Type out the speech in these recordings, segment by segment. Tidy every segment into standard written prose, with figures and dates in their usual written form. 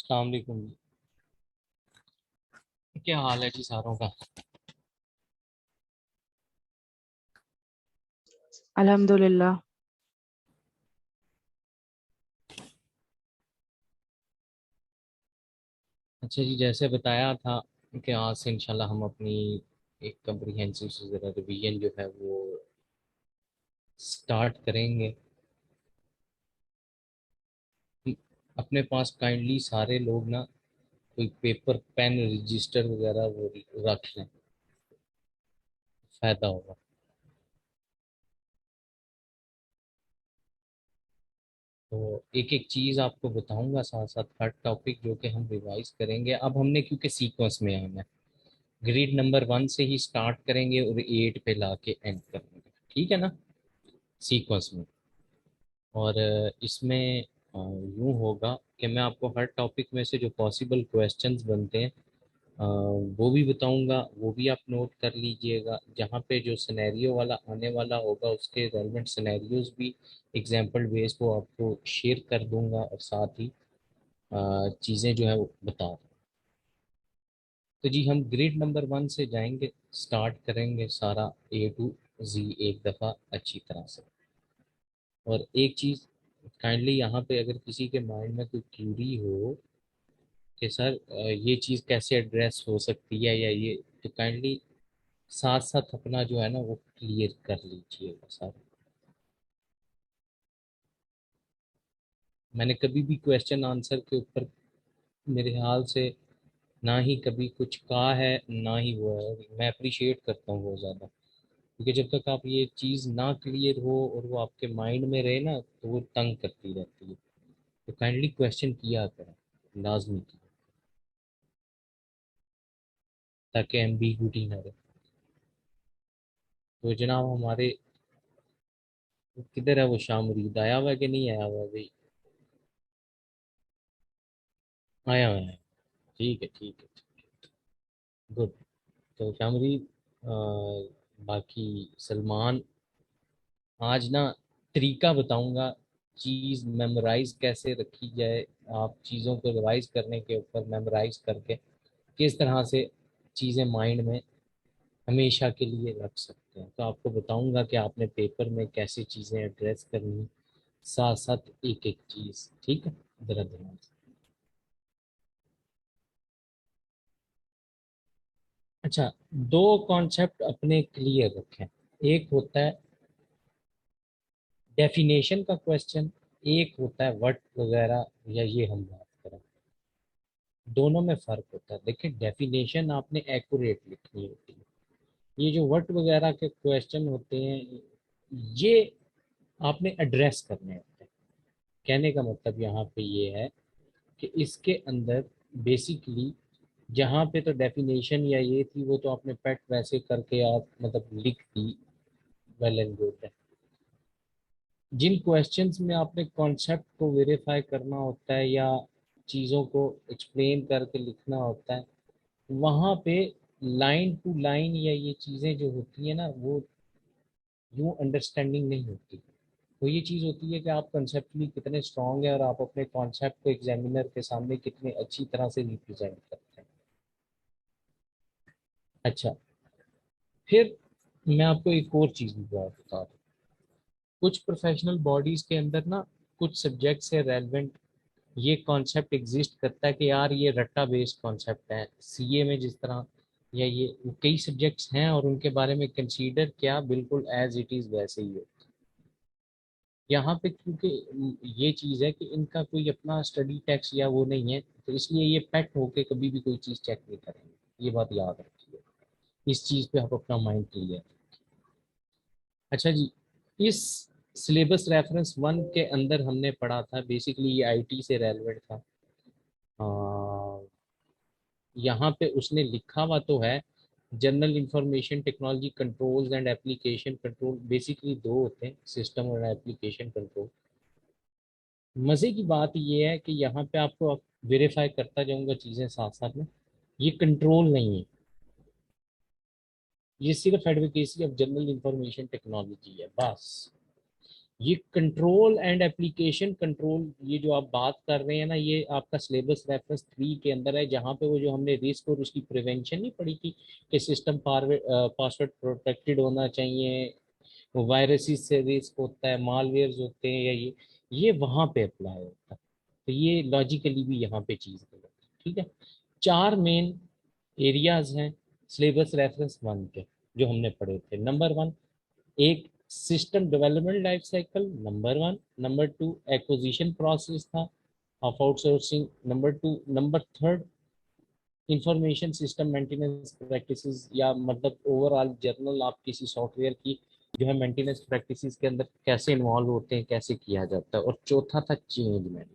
अस्सलाम वालेकुम जी। क्या हाल है जी सारों का। अल्हम्दुलिल्लाह। अच्छा जी, जैसे बताया था कि आज से इंशाल्लाह हम अपनी एक कम्प्रिहेंसिव से ज़रा रिवीजन जो है वो स्टार्ट करेंगे। अपने पास काइंडली सारे लोग ना कोई पेपर पेन रजिस्टर वगैरह वो रख लें, फ़ायदा होगा। तो एक एक चीज़ आपको बताऊंगा साथ साथ, हर टॉपिक जो कि हम रिवाइज करेंगे। अब हमने क्योंकि सीक्वेंस में आना है, ग्रेड नंबर 1 से ही स्टार्ट करेंगे और 8 पे ला के एंड करेंगे, ठीक है ना, सीक्वेंस में। और इसमें यूं होगा कि मैं आपको हर टॉपिक में से जो पॉसिबल क्वेश्चंस बनते हैं वो भी बताऊंगा, वो भी आप नोट कर लीजिएगा। जहाँ पे जो सिनेरियो वाला आने वाला होगा उसके रेलेवेंट सिनेरियोज भी एग्जांपल बेस को आपको शेयर कर दूंगा, और साथ ही चीज़ें जो है वो बता दूंगा। तो जी हम ग्रिड नंबर 1 से जाएंगे, स्टार्ट करेंगे सारा A to Z एक दफ़ा अच्छी तरह से। और एक चीज़ काइंडली यहाँ पे, अगर किसी के माइंड में कोई क्यूरी हो कि सर ये चीज़ कैसे एड्रेस हो सकती है या ये, तो काइंडली साथ साथ अपना जो है ना वो क्लियर कर लीजिएगा सर। मैंने कभी भी क्वेश्चन आंसर के ऊपर मेरे ख्याल से ना ही कभी कुछ कहा है, ना ही वो है। मैं अप्रिशिएट करता हूँ बहुत ज़्यादा, क्योंकि जब तक आप ये चीज़ ना क्लियर हो और वो आपके माइंड में रहे ना, तो वो तंग करती रहती है। तो काइंडली क्वेश्चन किया करें, लाजमी की, ताकि एम्बिगुइटी ना रहे। तो जनाब हमारे, किधर है वो शामरीद, आया हुआ है कि नहीं आया हुआ भाई? आया हुआ है, ठीक है ठीक है, गुड। तो शामरीद, बाकी सलमान, आज ना तरीका बताऊंगा चीज़ मेमोराइज कैसे रखी जाए। आप चीज़ों को रिवाइज करने के ऊपर मेमोराइज करके किस तरह से चीज़ें माइंड में हमेशा के लिए रख सकते हैं। तो आपको बताऊंगा कि आपने पेपर में कैसे चीज़ें एड्रेस करनी, साथ साथ एक एक चीज़, ठीक है, जरा ध्यान से। अच्छा, दो कॉन्सेप्ट अपने क्लियर रखें। एक होता है डेफिनेशन का क्वेश्चन, एक होता है वर्ड वगैरह, या ये हम बात करें, दोनों में फ़र्क होता है। देखिए, डेफिनेशन आपने एक्यूरेट लिखनी होती है। ये जो वर्ड वगैरह के क्वेश्चन होते हैं, ये आपने एड्रेस करने होते हैं। कहने का मतलब यहाँ पे ये है कि इसके अंदर बेसिकली, जहाँ पे तो डेफिनेशन या ये थी, वो तो आपने पेट वैसे करके आप मतलब लिख दी, वेल एंड गुड है। जिन क्वेश्चंस में आपने कॉन्सेप्ट को वेरीफाई करना होता है या चीज़ों को एक्सप्लेन करके लिखना होता है, वहाँ पे लाइन टू लाइन या ये चीज़ें जो होती है ना, वो यूँ अंडरस्टैंडिंग नहीं होती। तो ये चीज़ होती है कि आप कंसेप्टली कितने स्ट्रांग है और आप अपने कॉन्सेप्ट को एग्जामिनर के सामने कितने अच्छी तरह से रिप्रेजेंट करते हैं। अच्छा, फिर मैं आपको एक और चीज़ भी बात बता दूँ। कुछ प्रोफेशनल बॉडीज़ के अंदर ना कुछ सब्जेक्ट से रेलेवेंट ये कॉन्सेप्ट एग्जिस्ट करता है कि यार ये रट्टा बेस्ड कॉन्सेप्ट है, सीए में जिस तरह, या ये कई सब्जेक्ट्स हैं और उनके बारे में कंसीडर किया बिल्कुल एज इट इज़ वैसे ही हो। यहाँ पे क्योंकि ये चीज़ है कि इनका कोई अपना स्टडी टैक्स या वो नहीं है, तो इसलिए ये पेट होके कभी भी कोई चीज़ चेक नहीं करेंगे, ये बात याद रखिए। इस चीज़ पे आप अपना माइंड क्लियर। अच्छा जी, इस सिलेबस रेफरेंस 1 के अंदर हमने पढ़ा था, बेसिकली ये आईटी से रेलेवेंट था। यहाँ पे उसने लिखा हुआ तो है general information technology controls and application control, basically दो होते हैं, सिस्टम और एप्लीकेशन कंट्रोल। मज़े की बात ये है कि यहाँ पे आपको वेरीफाई करता जाऊंगा चीज़ें साथ साथ में, ये कंट्रोल नहीं है, ये सिर्फ advocacy of general information technology है बस। ये कंट्रोल एंड एप्लीकेशन कंट्रोल, ये जो आप बात कर रहे हैं ना, ये आपका सिलेबस रेफरेंस 3 के अंदर है, जहाँ पे वो जो हमने रिस्क और उसकी प्रिवेंशन नहीं पढ़ी थी कि सिस्टम पासवर्ड प्रोटेक्टेड होना चाहिए, वायरसेस से रिस्क होता है, मालवेयर्स होते हैं, या ये वहाँ पे अप्लाई होता है। तो ये लॉजिकली भी यहाँ पे चीज़ गलत है। ठीक है, 4 मेन एरियाज हैं सिलेबस रेफरेंस 1 के जो हमने पढ़े थे। नंबर 1, एक system development life cycle, number 1। Number 2 acquisition process था of outsourcing, number 2। Number 3 information system maintenance practices, या मतलब ओवरऑल जर्नल आप किसी सॉफ्टवेयर की जो है मेंटेनेंस प्रैक्टिसेस के अंदर कैसे इन्वॉल्व होते हैं, कैसे किया जाता है। और चौथा था चेंज मैनेजमेंट,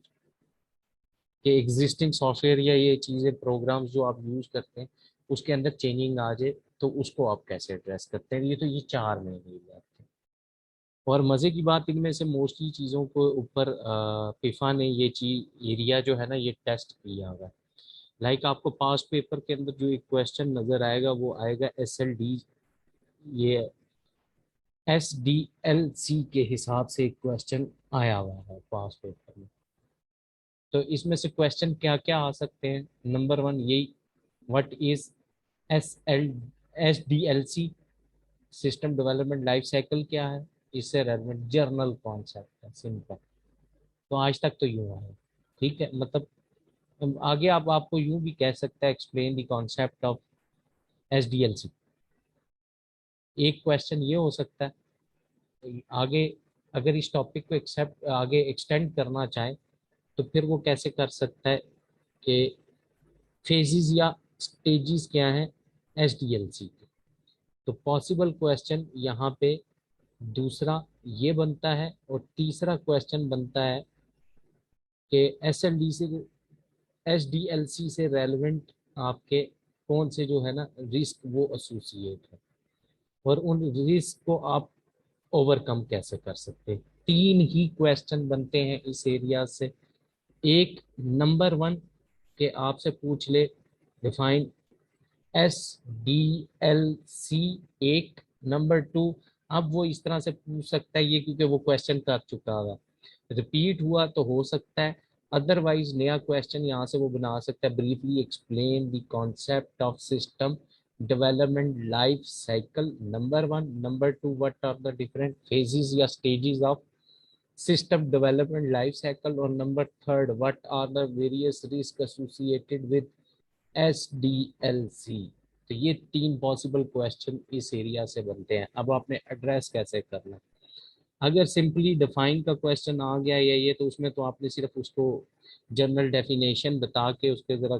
कि एग्जिस्टिंग सॉफ्टवेयर या ये चीज़ें प्रोग्राम्स जो आप यूज करते हैं उसके अंदर चेंजिंग आ जाए तो उसको आप कैसे एड्रेस करते हैं। ये 4 महीने की बात है। और मज़े की बात, इनमें से मोस्टली चीज़ों को ऊपर पिफा ने ये चीज एरिया जो है ना ये टेस्ट किया हुआ है। लाइक आपको पास्ट पेपर के अंदर जो एक क्वेश्चन नजर आएगा वो आएगा SLD, ये SDLC के हिसाब से एक क्वेश्चन आया हुआ है पास्ट पेपर में। तो इसमें से क्वेश्चन क्या क्या आ सकते हैं? नंबर 1 यही, what is SDLC, system development life cycle क्या है, इससे रेलेवेंट जर्नल कॉन्सेप्ट है, सिंपल। तो आज तक तो यूं है। ठीक है, मतलब आगे आप आपको यूं भी कह सकता है, explain the concept of SDLC, एक क्वेश्चन ये हो सकता है। आगे अगर इस टॉपिक को एक्सेप्ट आगे एक्सटेंड करना चाहे तो फिर वो कैसे कर सकता है कि फेजेस या स्टेजेस क्या हैं SDLC के। तो पॉसिबल क्वेश्चन यहाँ पे दूसरा ये बनता है, और तीसरा क्वेश्चन बनता है कि SDLC से रेलेवेंट आपके कौन से जो है ना रिस्क वो एसोसिएट है, और उन रिस्क को आप ओवरकम कैसे कर सकते हैं। 3 ही क्वेश्चन बनते हैं इस एरिया से। एक, नंबर 1 के आपसे पूछ ले डिफाइन SDLC, एक। नंबर 2, अब वो इस तरह से पूछ सकता है ये क्योंकि वो क्वेश्चन कर चुका होगा, रिपीट हुआ तो हो सकता है, अदरवाइज नया क्वेश्चन यहाँ से वो बना सकता है, briefly explain the concept of system development life cycle, number 1। Number 2, what are the different phases या stages of system development life cycle, और number 3, what are the various risks associated with SDLC। तो ये 3 possible question इस area से बनते हैं। अब आपने एड्रेस कैसे करना है? अगर सिंपली डिफाइन का क्वेश्चन आ गया या ये, तो उसमें तो आपने सिर्फ उसको जनरल डेफिनेशन बता के उसके जरा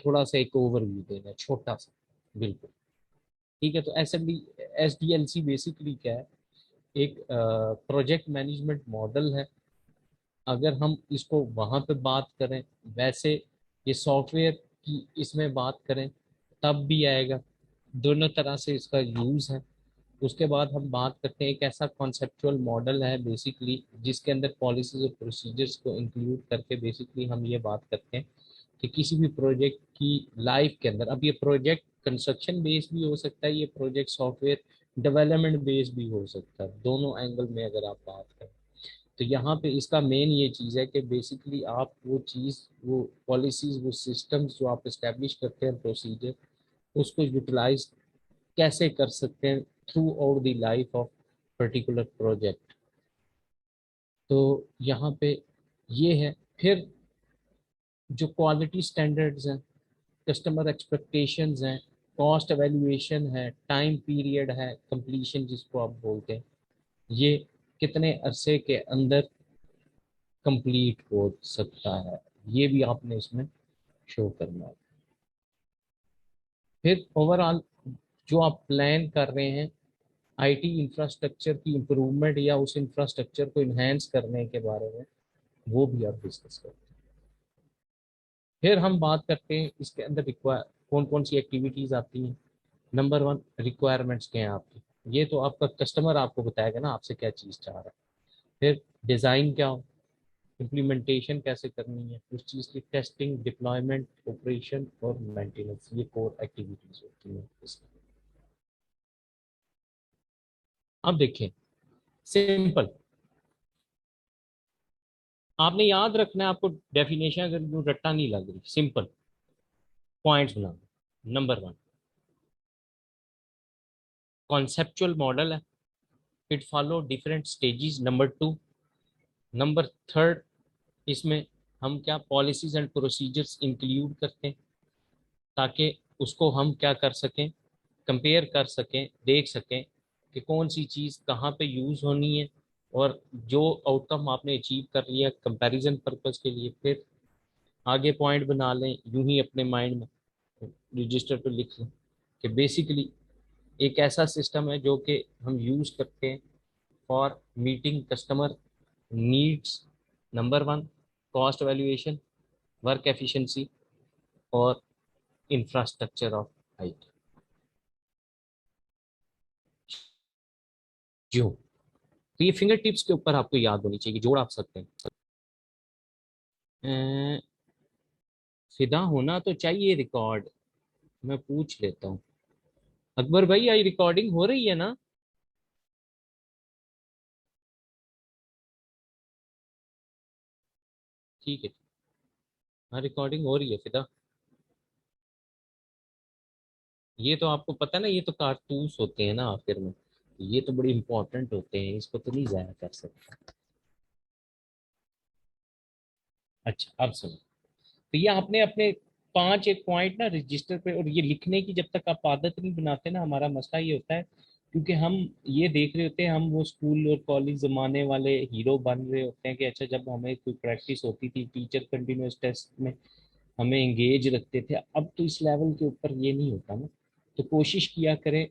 थोड़ा सा एक ओवरव्यू देना है, छोटा सा, बिल्कुल। ठीक है, तो SDLC बेसिकली क्या है? एक प्रोजेक्ट मैनेजमेंट मॉडल है। अगर हम इसको वहाँ पे बात करें, वैसे ये सॉफ्टवेयर की इसमें बात करें तब भी आएगा, दोनों तरह से इसका यूज़ है। उसके बाद हम बात करते हैं, एक ऐसा कॉन्सेप्चुअल मॉडल है बेसिकली जिसके अंदर पॉलिसीज और प्रोसीजर्स को इंक्लूड करके बेसिकली हम ये बात करते हैं कि किसी भी प्रोजेक्ट की लाइफ के अंदर, अब ये प्रोजेक्ट कंस्ट्रक्शन बेस्ड भी हो सकता है, ये प्रोजेक्ट सॉफ्टवेयर डेवलपमेंट बेस्ड भी हो सकता है, दोनों एंगल में अगर आप बात करें। तो यहाँ पे इसका मेन ये चीज़ है कि बेसिकली आप वो चीज़, वो पॉलिसीज, वो सिस्टम्स जो आप इस्टेब्लिश करते हैं, प्रोसीजर, उसको यूटिलाइज कैसे कर सकते हैं through out the life of particular project. तो यहाँ पे ये है। फिर जो क्वालिटी स्टैंडर्ड्स हैं, कस्टमर एक्सपेक्टेशंस हैं, कॉस्ट एवेल्युएशन है, टाइम पीरियड है, कंप्लीशन जिसको आप बोलते हैं, ये कितने अरसे के अंदर कंप्लीट हो सकता है, ये भी आपने इसमें शो करना है। फिर ओवरऑल जो आप प्लान कर रहे हैं IT इंफ्रास्ट्रक्चर की इम्प्रूवमेंट या उस इंफ्रास्ट्रक्चर को इन्हेंस करने के बारे में, वो भी आप डिस्कस करते हैं। फिर हम बात करते हैं इसके अंदर रिक्वायर कौन कौन सी एक्टिविटीज आती हैं। नंबर 1, रिक्वायरमेंट्स क्या हैं आपकी, ये तो आपका कस्टमर आपको बताएगा ना आपसे क्या चीज़ चाह रहा है। फिर डिज़ाइन क्या हो, इम्प्लीमेंटेशन कैसे करनी है उस चीज़ की, टेस्टिंग, डिप्लॉयमेंट, ऑपरेशन और मेंटेनेंस, ये कोर एक्टिविटीज होती हैं इसमें। अब देखिए, सिंपल, आपने याद रखना है, आपको डेफिनेशन अगर यूं रट्टा नहीं लग रही, सिंपल पॉइंट्स बना। नंबर वन, कॉन्सेप्चुअल मॉडल है, it follow different stages. Number two, number third, इसमें हम क्या पॉलिसीज एंड प्रोसीजर्स इंक्लूड करते हैं, ताकि उसको हम क्या कर सकें, कंपेयर कर सकें, देख सकें कि कौन सी चीज़ कहाँ पे यूज़ होनी है, और जो आउटकम आपने अचीव कर लिया कंपैरिजन पर्पस के लिए, फिर आगे पॉइंट बना लें यूं ही अपने माइंड में, रजिस्टर पे लिख लें कि बेसिकली एक ऐसा सिस्टम है जो कि हम यूज़ करते हैं for meeting customer needs. Number one, cost valuation, work efficiency, और इंफ्रास्ट्रक्चर ऑफ आईटी। जो तो ये फिंगर टिप्स के ऊपर आपको याद होनी चाहिए, जोड़ आप सकते हैं। अ, फिदा होना तो चाहिए रिकॉर्ड, मैं पूछ लेता हूँ। अकबर भाई, आई रिकॉर्डिंग हो रही है ना? ठीक है। हाँ, रिकॉर्डिंग हो रही है फिदा। ये तो आपको पता है ना, ये तो कारतूस होते हैं ना आखिर में, ये तो बड़े इंपॉर्टेंट होते हैं, इसको तो नहीं जाया कर सकते। अच्छा, अब सुनो। तो ये आपने अपने पांच एक पॉइंट ना रजिस्टर पे, और ये लिखने की जब तक आप आदत नहीं बनाते ना, हमारा मसला ये होता है, क्योंकि हम ये देख रहे होते हैं, हम वो स्कूल और कॉलेज जमाने वाले हीरो बन रहे होते हैं कि अच्छा जब हमें कोई प्रैक्टिस होती थी, टीचर कंटिन्यूस टेस्ट में हमें एंगेज रखते थे। अब तो इस लेवल के ऊपर ये नहीं होता ना, तो कोशिश किया करें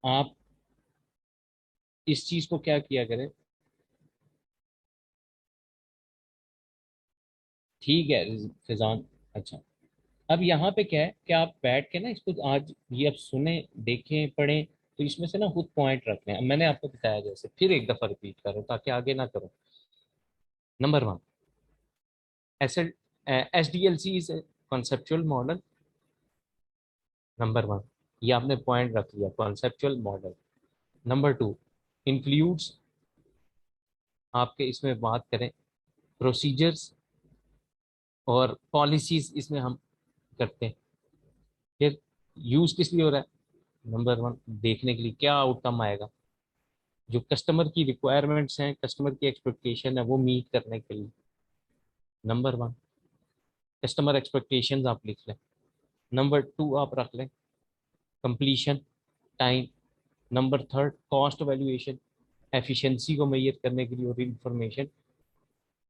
आप इस चीज को क्या किया करें। ठीक है फिजान। अच्छा, अब यहाँ पे क्या है कि आप बैठ के ना इसको आज ये अब सुने, देखें, पढ़ें, तो इसमें से ना खुद पॉइंट रख लें। अब मैंने आपको बताया जैसे, फिर एक दफा रिपीट करो ताकि आगे ना करो। Number one, S D L C is conceptual model. Number one, ये आपने पॉइंट रख लिया, conceptual model. Number two, includes, आपके इसमें बात करें प्रोसीजर्स और पॉलिसीज इसमें हम करते हैं। फिर यूज किस लिए हो रहा है? नंबर वन, देखने के लिए क्या आउटकम आएगा, जो कस्टमर की रिक्वायरमेंट्स हैं, कस्टमर की एक्सपेक्टेशन है, वो मीट करने के लिए। नंबर वन, कस्टमर एक्सपेक्टेशंस आप लिख लें। नंबर टू आप रख लें completion time. Number third, cost valuation, efficiency को मेजर करने के लिए, और इंफॉर्मेशन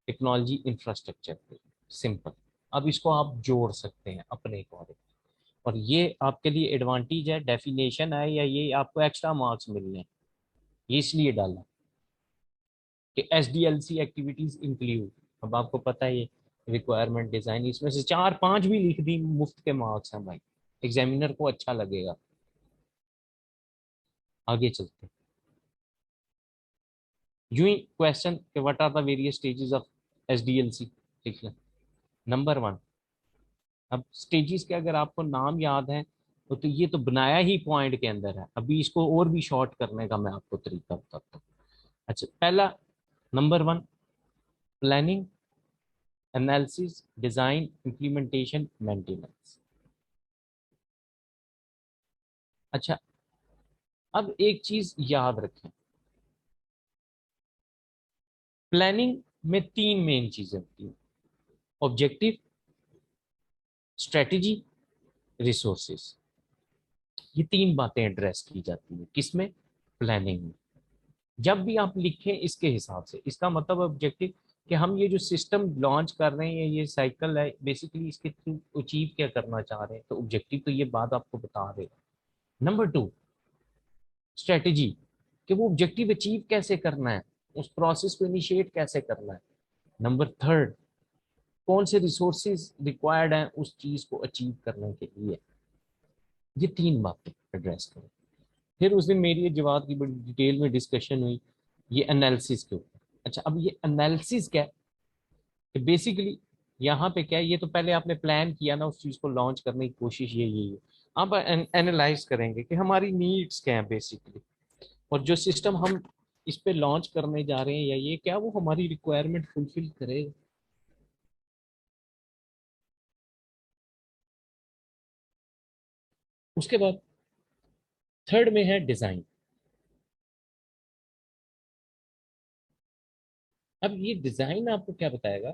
टेक्नोलॉजी इंफ्रास्ट्रक्चर पे। सिंपल। अब इसको आप जोड़ सकते हैं अपने अकॉर्डिंग, और ये आपके लिए एडवांटेज है, डेफिनेशन है, या ये आपको एक्स्ट्रा मार्क्स मिल रहे हैं, ये इसलिए डाला कि S D L C activities include. अब आपको पता है ये रिक्वायरमेंट डिजाइन, इसमें से चार पांच भी लिख दी, मुफ्त के मार्क्स हैं भाई, एग्जामिनर को अच्छा लगेगा। आगे चलते हैं। यूं ही क्वेश्चन के what are the various stages of S D L C लिख लें। नंबर वन, अब स्टेजेस के अगर आपको नाम याद है तो ये तो बनाया ही पॉइंट के अंदर है, अभी इसको और भी शॉर्ट करने का मैं आपको तरीका बताता हूँ। अच्छा, पहला, number one, planning, analysis, design, implementation, maintenance. अच्छा, अब एक चीज याद रखें, प्लानिंग में तीन मेन चीजें होती हैं, ऑब्जेक्टिव, स्ट्रेटेजी, रिसोर्सेस। ये तीन बातें एड्रेस की जाती है किसमें? प्लानिंग में। जब भी आप लिखें इसके हिसाब से, इसका मतलब ऑब्जेक्टिव कि हम ये जो सिस्टम लॉन्च कर रहे हैं, ये साइकिल है, बेसिकली इसके थ्रू अचीव क्या करना चाह रहे हैं, तो ऑब्जेक्टिव तो ये बात आपको बता देगा। नंबर टू, स्ट्रेटेजी, कि वो ऑब्जेक्टिव अचीव कैसे करना है, उस प्रोसेस को इनिशिएट कैसे करना है। नंबर थर्ड, कौन से रिसोर्सेज रिक्वायर्ड हैं उस चीज को अचीव करने के लिए। ये तीन बातें एड्रेस करें। फिर उस दिन मेरी जवाब की बड़ी डिटेल में डिस्कशन हुई ये एनालिसिस के ऊपर। अच्छा, अब ये एनालिसिस क्या है, कि बेसिकली यहाँ पे क्या है, ये तो पहले आपने प्लान किया ना उस चीज को लॉन्च करने की कोशिश, ये है। अब एनालाइज करेंगे कि हमारी नीड्स क्या है बेसिकली, और जो सिस्टम हम इस पे लॉन्च करने जा रहे हैं या ये क्या वो हमारी रिक्वायरमेंट फुलफिल करेगा। उसके बाद थर्ड में है डिजाइन। अब ये डिजाइन आपको क्या बताएगा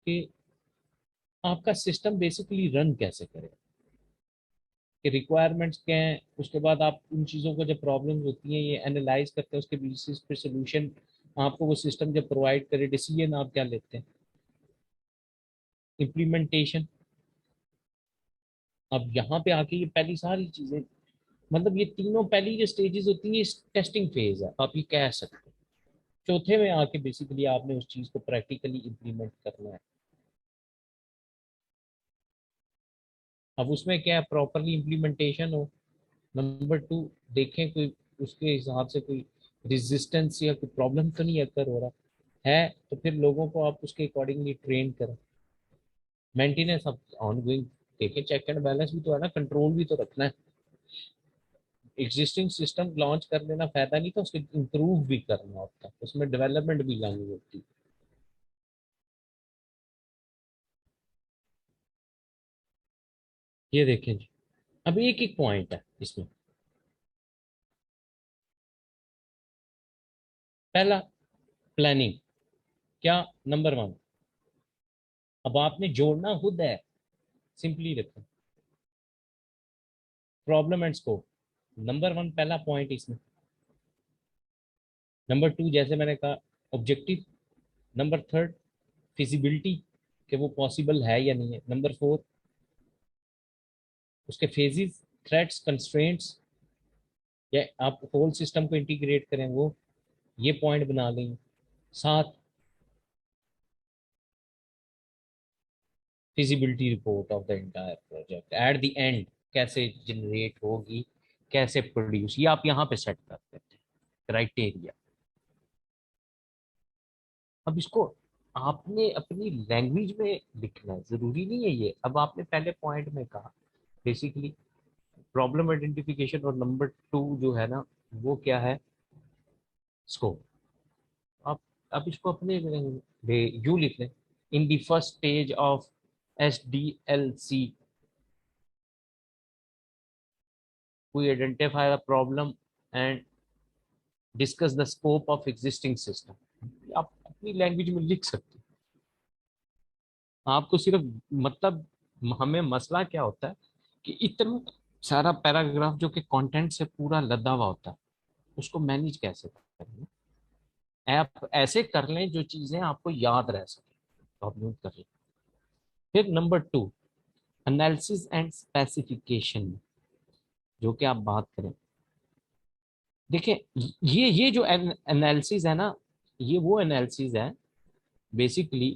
कि आपका सिस्टम बेसिकली रन कैसे करे, कि रिक्वायरमेंट्स क्या हैं, उसके बाद आप उन चीज़ों को जब प्रॉब्लम्स होती हैं ये एनालाइज करते हैं, उसके बेसिस पे सोल्यूशन आपको वो सिस्टम जब प्रोवाइड करे, डिसीजन आप क्या लेते हैं, इम्प्लीमेंटेशन। अब यहाँ पे आके ये पहली सारी चीजें, मतलब ये तीनों पहली जो स्टेजेस होती है टेस्टिंग फेज है, आप ये कह सकते हैं। चौथे में आके बेसिकली आपने उस चीज को प्रैक्टिकली इम्प्लीमेंट करना है। अब उसमें क्या है, प्रॉपरली इम्प्लीमेंटेशन हो। नंबर टू, देखें कोई उसके हिसाब से कोई रेजिस्टेंस या कोई प्रॉब्लम तो नहीं अकर हो रहा है, तो फिर लोगों को आप उसके अकॉर्डिंगली ट्रेन करें। मेंटेनेंस अब ऑनगोइंग, देखें चेक एंड बैलेंस भी तो है ना, कंट्रोल भी तो रखना है। एग्जिस्टिंग सिस्टम लॉन्च कर देना फायदा नहीं था, उसको इम्प्रूव भी करना होता है, उसमें डेवलपमेंट भी लानी होती है। ये देखें जी, अब एक एक पॉइंट है इसमें। पहला, प्लानिंग। क्या? नंबर वन, अब आपने जोड़ना खुद है, सिंपली रखें, problem and scope. Number one पहला पॉइंट इसमें। नंबर टू, जैसे मैंने कहा, ऑब्जेक्टिव। नंबर थर्ड, फिजिबिलिटी, कि वो पॉसिबल है या नहीं है। नंबर फोर, उसके फेजेस, थ्रेट्स, कंस्ट्रेंट्स, या आप होल सिस्टम को इंटीग्रेट करें वो, ये पॉइंट बना लेंगे। सात, feasibility report of the entire project at the end, कैसे जनरेट होगी, कैसे प्रोड्यूस, ये आप यहाँ पे सेट कर देते हैं क्राइटेरिया। अब इसको आपने अपनी लैंग्वेज में लिखना है, जरूरी नहीं है ये। अब आपने पहले पॉइंट में कहा बेसिकली प्रॉब्लम आइडेंटिफिकेशन, और नंबर टू जो है ना वो क्या है, स्कोप। आप अब इसको अपने यू लिख लें, in the first stage of SDLC we identify the problem and discuss the scope of existing system. आप अपनी लैंग्वेज में लिख सकते हैं। आपको सिर्फ मतलब हमें मसला क्या होता है कि इतना सारा पैराग्राफ जो कि कंटेंट से पूरा लदा हुआ होता है, उसको मैनेज कैसे करें। आप ऐसे कर लें जो चीजें आपको याद रह सके, तो आप यूज कर लें। फिर number two, analysis and specification, जो कि आप बात करें। देखिए, ये जो एनालिसिस है ना, ये वो एनालिसिस है बेसिकली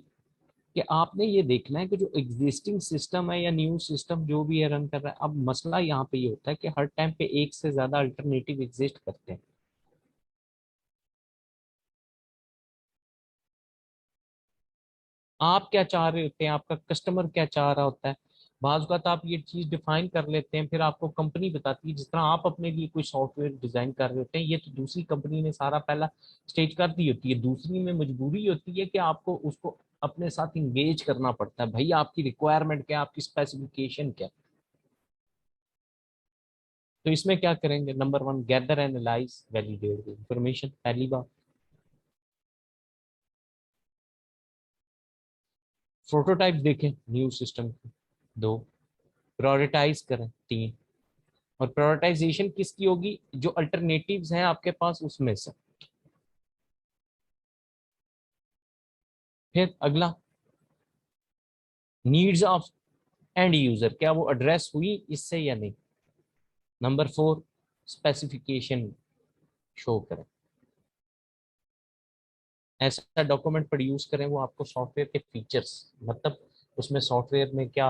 कि आपने ये देखना है कि जो एग्जिस्टिंग सिस्टम है या न्यू सिस्टम जो भी है रन कर रहा है। अब मसला यहाँ पे ये होता है कि हर टाइम पे एक से ज्यादा अल्टरनेटिव एग्जिस्ट करते हैं। आप क्या चाह रहे होते हैं, आपका कस्टमर क्या चाह रहा होता है। बाज़ अवत आप ये चीज डिफाइन कर लेते हैं, फिर आपको कंपनी बताती है। जिस तरह आप अपने लिए कोई सॉफ्टवेयर डिजाइन कर रहे होते हैं, ये तो दूसरी कंपनी ने सारा पहला स्टेज कर दी होती है, दूसरी में मजबूरी होती है कि आपको उसको अपने साथ इंगेज करना पड़ता है। भाई आपकी रिक्वायरमेंट क्या है, आपकी स्पेसिफिकेशन क्या है। तो इसमें क्या करेंगे, number one, gather analyse validate information, पहली बात। प्रोटोटाइप देखें न्यू सिस्टम की, दो। प्रायोरिटाइज करें, तीन। और प्रायोरिटाइजेशन किसकी होगी, जो अल्टरनेटिव्स हैं आपके पास उसमें से। फिर अगला, नीड्स ऑफ एंड यूजर, क्या वो एड्रेस हुई इससे या नहीं। नंबर फोर, स्पेसिफिकेशन शो करें, ऐसा डॉक्यूमेंट प्रोड्यूस करें वो आपको सॉफ्टवेयर के फीचर्स, मतलब उसमें सॉफ्टवेयर में क्या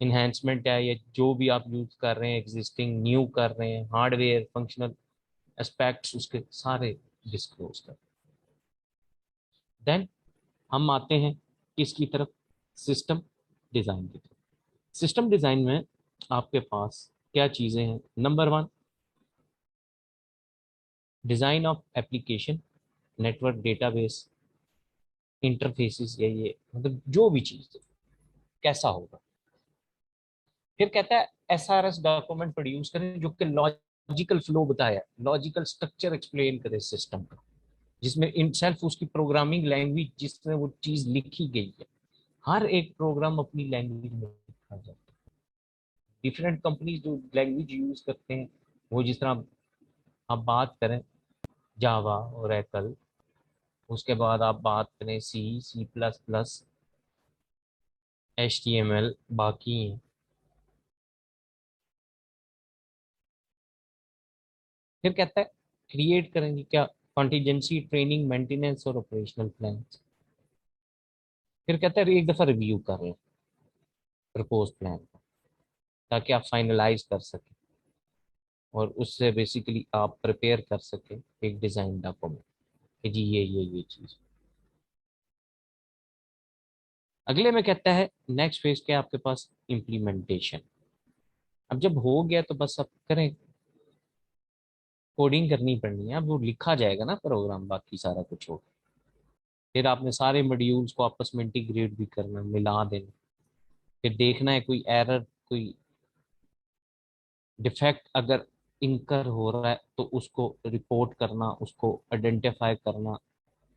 इन्हेंसमेंट है, या जो भी आप यूज कर रहे हैं, एग्जिस्टिंग न्यू कर रहे हैं, हार्डवेयर फंक्शनल एस्पेक्ट्स उसके सारे डिस्क्लोज कर। देन हम आते हैं किसकी तरफ, सिस्टम डिजाइन की तरफ। सिस्टम डिजाइन में आपके पास क्या चीजें हैं, number one, design of application, network database, interfaces, या ये मतलब जो भी चीज है, कैसा होगा। फिर कहता है एसआरएस डॉक्यूमेंट प्रोड्यूस करें जो कि लॉजिकल फ्लो बताया, लॉजिकल स्ट्रक्चर एक्सप्लेन करे सिस्टम का, जिसमें इन सेल्फ उसकी प्रोग्रामिंग लैंग्वेज जिसमें वो चीज लिखी गई है, हर एक प्रोग्राम अपनी लैंग्वेज में लिखा जाता है। डिफरेंट कंपनीज जो लैंग्वेज यूज करते हैं, वो जिस तरह आप बात करें जावा और एकल, उसके बाद आप बात करें सी प्लस प्लस, HTML, बाकी हैं। फिर कहता है क्रिएट करेंगे क्या, कॉन्टिजेंसी, ट्रेनिंग, मेंटेनेंस और ऑपरेशनल प्लान। फिर कहता है एक दफा रिव्यू कर लें प्रपोज प्लान को, ताकि आप फाइनलाइज कर सकें और उससे बेसिकली आप प्रिपेयर कर सकें एक डिजाइन डॉक्यूमेंट कि जी ये चीज। अगले में कहता है नेक्स्ट फेज क्या है आपके पास, इम्प्लीमेंटेशन। अब जब हो गया तो बस अब करें, कोडिंग करनी पड़नी है, अब वो लिखा जाएगा ना प्रोग्राम, बाकी सारा कुछ होगा। फिर आपने सारे मॉड्यूल्स को आपस में इंटीग्रेट भी करना, मिला देना। फिर देखना है कोई एरर, कोई डिफेक्ट अगर इनकर हो रहा है तो उसको रिपोर्ट करना, उसको आइडेंटिफाई करना,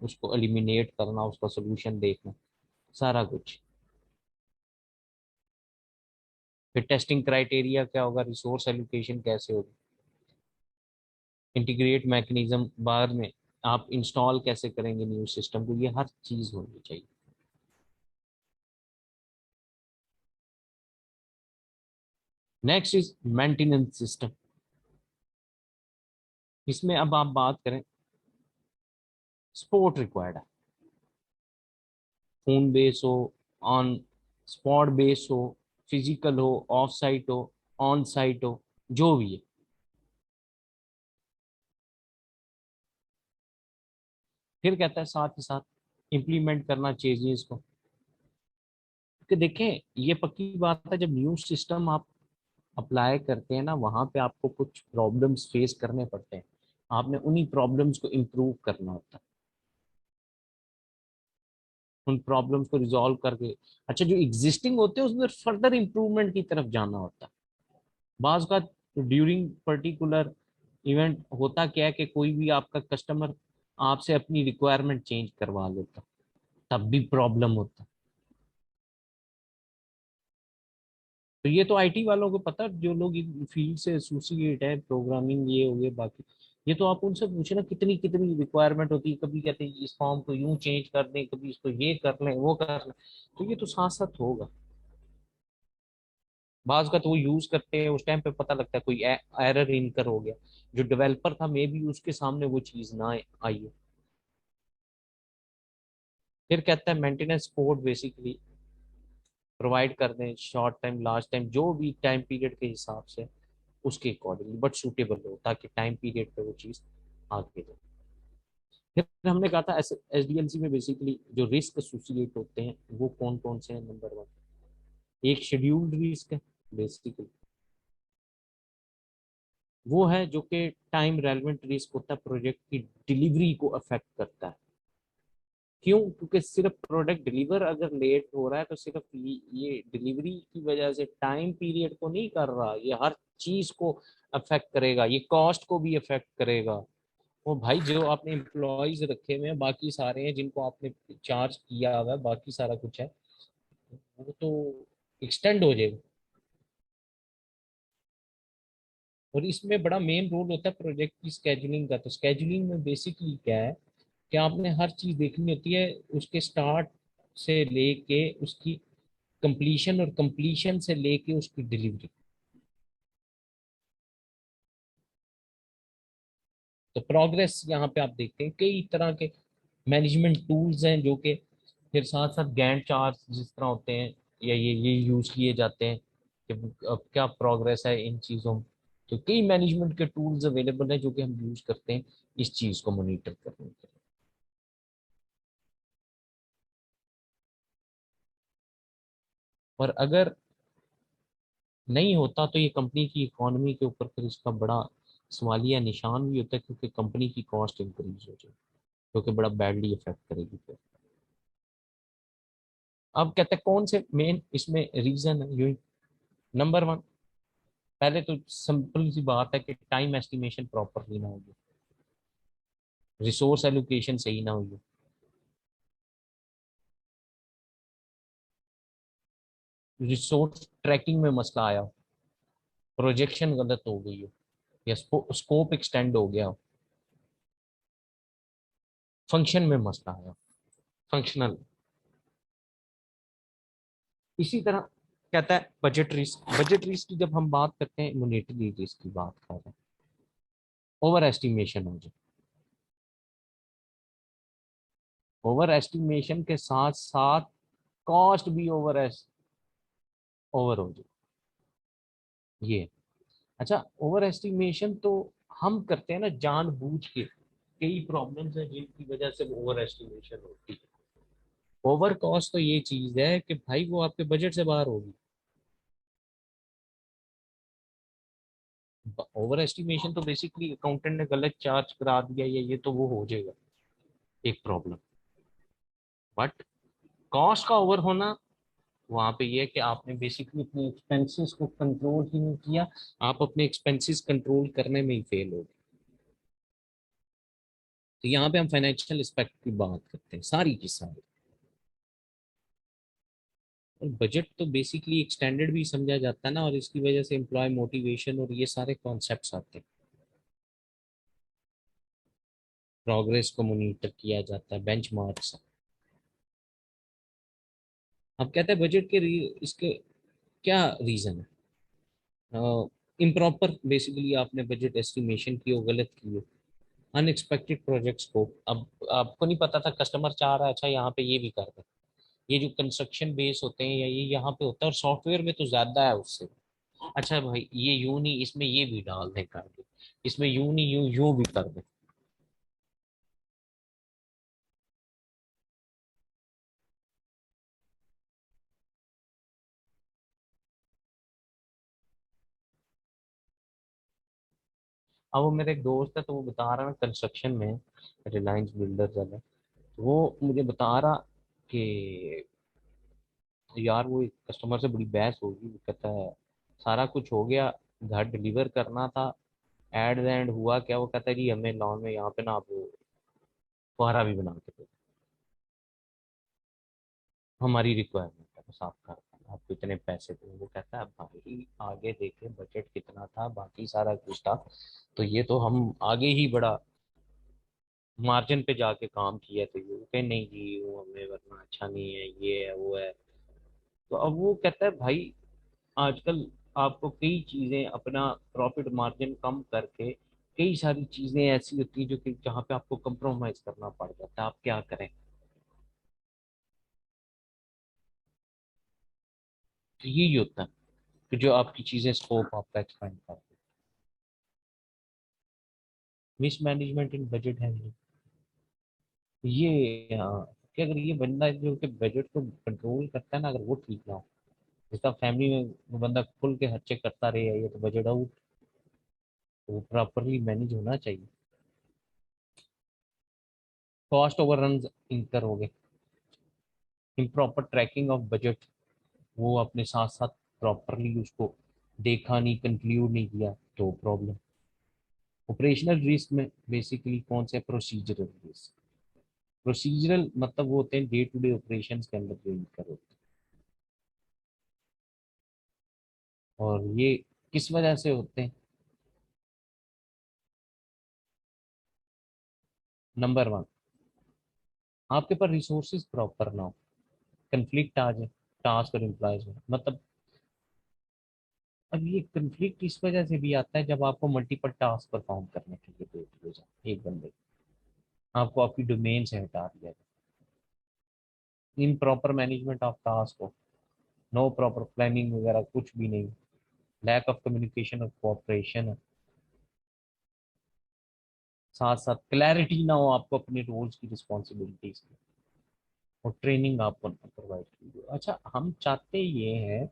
उसको एलिमिनेट करना, उसका सोल्यूशन देखना, सारा कुछ। फिर टेस्टिंग क्राइटेरिया क्या होगा, रिसोर्स एलोकेशन कैसे होगी, इंटीग्रेट मैकेनिज्म बाद में आप इंस्टॉल कैसे करेंगे न्यू सिस्टम को, ये हर चीज होनी चाहिए। Next is maintenance system. इसमें अब आप बात करें, सपोर्ट रिक्वायर्ड है, फोन बेस हो, ऑन स्पॉट बेस हो, फिजिकल हो, ऑफ साइट हो, ऑन साइट हो, जो भी है। फिर कहता है साथ ही साथ इम्प्लीमेंट करना चेंजेस को, क्योंकि देखें ये पक्की बात है, जब न्यू सिस्टम आप अप्लाई करते हैं ना, वहां पे आपको कुछ प्रॉब्लम्स फेस करने पड़ते हैं, आपने उन्हीं प्रॉब्लम्स को इम्प्रूव करना होता है, उन प्रॉब्लम्स को रिजॉल्व करके अच्छा जो एग्जिस्टिंग होते हैं उसमें फर्दर इम्प्रूवमेंट की तरफ जाना होता है। बाज का ड्यूरिंग पर्टिकुलर इवेंट होता क्या है कि कोई भी आपका कस्टमर आपसे अपनी रिक्वायरमेंट चेंज करवा लेता, तब भी प्रॉब्लम होता। तो ये तो आईटी वालों को पता, जो लोग फील्ड से एसोसिएट है, प्रोग्रामिंग ये हो गए बाकी, ये तो आप उनसे पूछे ना कितनी कितनी रिक्वायरमेंट होती है, कभी कहते हैं इस फॉर्म को यूं चेंज कर दें, कभी इसको ये कर लें वो कर लें, तो ये तो साथ साथ होगा। बाज का तो वो यूज करते हैं, उस टाइम पे पता लगता है कोई एरर इनकर हो गया, जो डेवलपर था मे बी उसके सामने वो चीज ना आई हो। फिर कहता है मेंटेनेंस सपोर्ट बेसिकली प्रोवाइड कर दें, शॉर्ट टाइम लास्ट टाइम जो भी टाइम पीरियड के हिसाब से उसके अकॉर्डिंगली, बट सूटेबल हो ताकि टाइम पीरियड पे वो चीज़ आगे जाए। फिर हमने कहा था SDLC में बेसिकली जो रिस्क एसोसिएट होते हैं वो कौन कौन से हैं। नंबर वन, एक शेड्यूल्ड रिस्क है बेसिकली, वो है जो कि टाइम रेलेवेंट रिस्क होता है, प्रोजेक्ट की डिलीवरी को अफेक्ट करता है। क्यों, क्योंकि सिर्फ प्रोडक्ट डिलीवर अगर लेट हो रहा है तो सिर्फ ये डिलीवरी की वजह से टाइम पीरियड को नहीं कर रहा, ये हर चीज को अफेक्ट करेगा, ये कॉस्ट को भी अफेक्ट करेगा। वो भाई जो आपने एम्प्लॉयज रखे हुए हैं बाकी सारे हैं जिनको आपने चार्ज किया हुआ है, बाकी सारा कुछ है, वो तो एक्सटेंड हो जाएगा। और इसमें बड़ा मेन रोल होता है प्रोजेक्ट की स्केजुलिंग का। तो स्केजुलिंग में बेसिकली क्या है कि आपने हर चीज देखनी होती है, उसके स्टार्ट से लेके उसकी कंप्लीशन, और कंप्लीशन से लेके उसकी डिलीवरी। तो प्रोग्रेस यहाँ पे आप देखते हैं कई तरह के मैनेजमेंट टूल्स हैं जो कि फिर साथ साथ गैंट चार्ट जिस तरह होते हैं, या ये यूज किए जाते हैं कि अब क्या प्रोग्रेस है इन चीज़ों में। तो कई मैनेजमेंट के टूल्स अवेलेबल हैं जो कि हम यूज करते हैं इस चीज़ को मॉनिटर करने के लिए। और अगर नहीं होता तो ये कंपनी की इकोनॉमी के ऊपर फिर इसका बड़ा सवालिया निशान भी होता है, क्योंकि कंपनी की कॉस्ट इंक्रीज हो जाए, जो कि बड़ा बैडली इफेक्ट करेगी फिर। अब कहते हैं कौन से मेन इसमें रीजन है, यू नंबर वन, पहले तो सिंपल सी बात है कि टाइम एस्टिमेशन प्रॉपरली ना होगी, रिसोर्स एलोकेशन सही ना होगी, रिसोर्स ट्रैकिंग में मसला आया, प्रोजेक्शन गलत हो गई हो, या स्कोप एक्सटेंड हो गया, फंक्शन में मसला आया, फंक्शनल। इसी तरह कहता है बजट रिस्क, बजट रिस्क की जब हम बात करते हैं मॉनेटरी रिस्क की बात कर रहे हैं, ओवर एस्टिमेशन हो जाए, ओवर एस्टिमेशन के साथ साथ कॉस्ट भी ओवर हो जाए, ये। अच्छा, ओवर एस्टिमेशन तो हम करते हैं ना जानबूझ के, कई प्रॉब्लम्स हैं जिनकी वजह से ओवर एस्टिमेशन होती है। ओवर कॉस्ट तो ये चीज है कि भाई वो आपके बजट से बाहर होगी, ओवर एस्टिमेशन तो बेसिकली अकाउंटेंट ने गलत चार्ज करा दिया, या ये तो वो हो जाएगा एक प्रॉब्लम। बट कॉस्ट का ओवर होना, वहां पे ये है कि आपने बेसिकली अपने एक्सपेंसेस को कंट्रोल ही नहीं किया, आप अपने एक्सपेंसेस कंट्रोल करने में ही फेल हो गए। तो यहाँ पे हम फाइनेंशियल एस्पेक्ट की बात करते हैं सारी की सारी। और बजट तो बेसिकली एक स्टैंडर्ड भी समझा जाता है ना, और इसकी वजह से एम्प्लॉय मोटिवेशन और ये सारे कॉन्सेप्ट्स आते हैं। प्रोग्रेस को मॉनिटर किया जाता है, बेंचमार्क्स। अब कहते हैं बजट के इसके क्या रीजन है, इम्प्रॉपर बेसिकली आपने बजट एस्टिमेशन की हो, गलत की हो, अनएक्सपेक्टेड प्रोजेक्ट्स को। अब आपको नहीं पता था, कस्टमर चाह रहा है, अच्छा यहाँ पे ये भी कर दे। ये जो कंस्ट्रक्शन बेस होते हैं या ये यहाँ पे होता है, और सॉफ्टवेयर में तो ज्यादा है उससे। अच्छा भाई ये यूं नहीं, इसमें ये भी डाल दें करके, इसमें यूं नहीं, यूं यूं भी कर दें। अब वो मेरा एक दोस्त है, तो वो बता रहा है कंस्ट्रक्शन में, रिलायंस बिल्डर्स वाला, तो वो मुझे बता रहा कि यार वो एक कस्टमर से बड़ी बहस होगी, वो कहता है सारा कुछ हो गया, घर डिलीवर करना था, एट द एंड हुआ क्या, वो कहता है जी हमें लॉन में यहाँ पे ना आप वो फुहारा भी बना के दो, हमारी रिक्वायरमेंट है बस आपका, आपको इतने पैसे दो। वो कहता है भाई आगे देखे बजट कितना था, बाकी सारा कुछ था, तो ये तो हम आगे ही बड़ा मार्जिन पे जाके काम किया, तो ये कहे नहीं जी वो हमें वरना अच्छा नहीं है, ये है वो है। तो अब वो कहता है भाई आजकल आपको कई चीजें अपना प्रॉफिट मार्जिन कम करके, कई सारी चीजें ऐसी होती हैं जो कि जहाँ पे आपको कंप्रोमाइज करना पड़ जाता है, आप क्या करें। तो यही होता है कि जो आपकी चीजें स्कोप आपका एक्सपेंड करते हैं, मिसमैनेजमेंट इन बजट है ये। हाँ, कि अगर ये बंदा जो कि बजट को कंट्रोल करता है ना, अगर वो ठीक ना हो, जिसका फैमिली में वो बंदा खुल के खर्चे करता रहे, ये तो बजट आउट, तो वो प्रॉपरली मैनेज होना चाहिए। कॉस्ट ओवररन इंकर हो गए, इम्प्रॉपर ट्रैकिंग ऑफ बजट, वो अपने साथ साथ प्रॉपरली उसको देखा नहीं, कंक्लूड नहीं किया, तो प्रॉब्लम। ऑपरेशनल रिस्क में बेसिकली कौन से, प्रोसीजरल रिस्क। प्रोसीजरल मतलब वो होते हैं डे टू डे ऑपरेशंस के अंदर जो इनकर होते हैं, और ये किस वजह से होते हैं। नंबर वन, आपके पास रिसोर्सेज प्रॉपर ना हो, कंफ्लिक्ट आ जाए टास्क और एम्प्लॉयज में, मतलब अब ये कंफ्लिक्ट इस वजह से भी आता है जब आपको मल्टीपल टास्क परफॉर्म करने के लिए दे दिए जाए एक बंदे को, आपको आपकी डोमेन से हटा दिया जाए, in proper management of task हो, नो प्रॉपर प्लानिंग वगैरह कुछ भी नहीं, लैक ऑफ कम्युनिकेशन और कोऑपरेशन, साथ साथ क्लैरिटी ना हो आपको अपने रोल्स की, रिस्पॉन्सिबिलिटीज की, और ट्रेनिंग आपको प्रोवाइड की हो। अच्छा हम चाहते ये हैं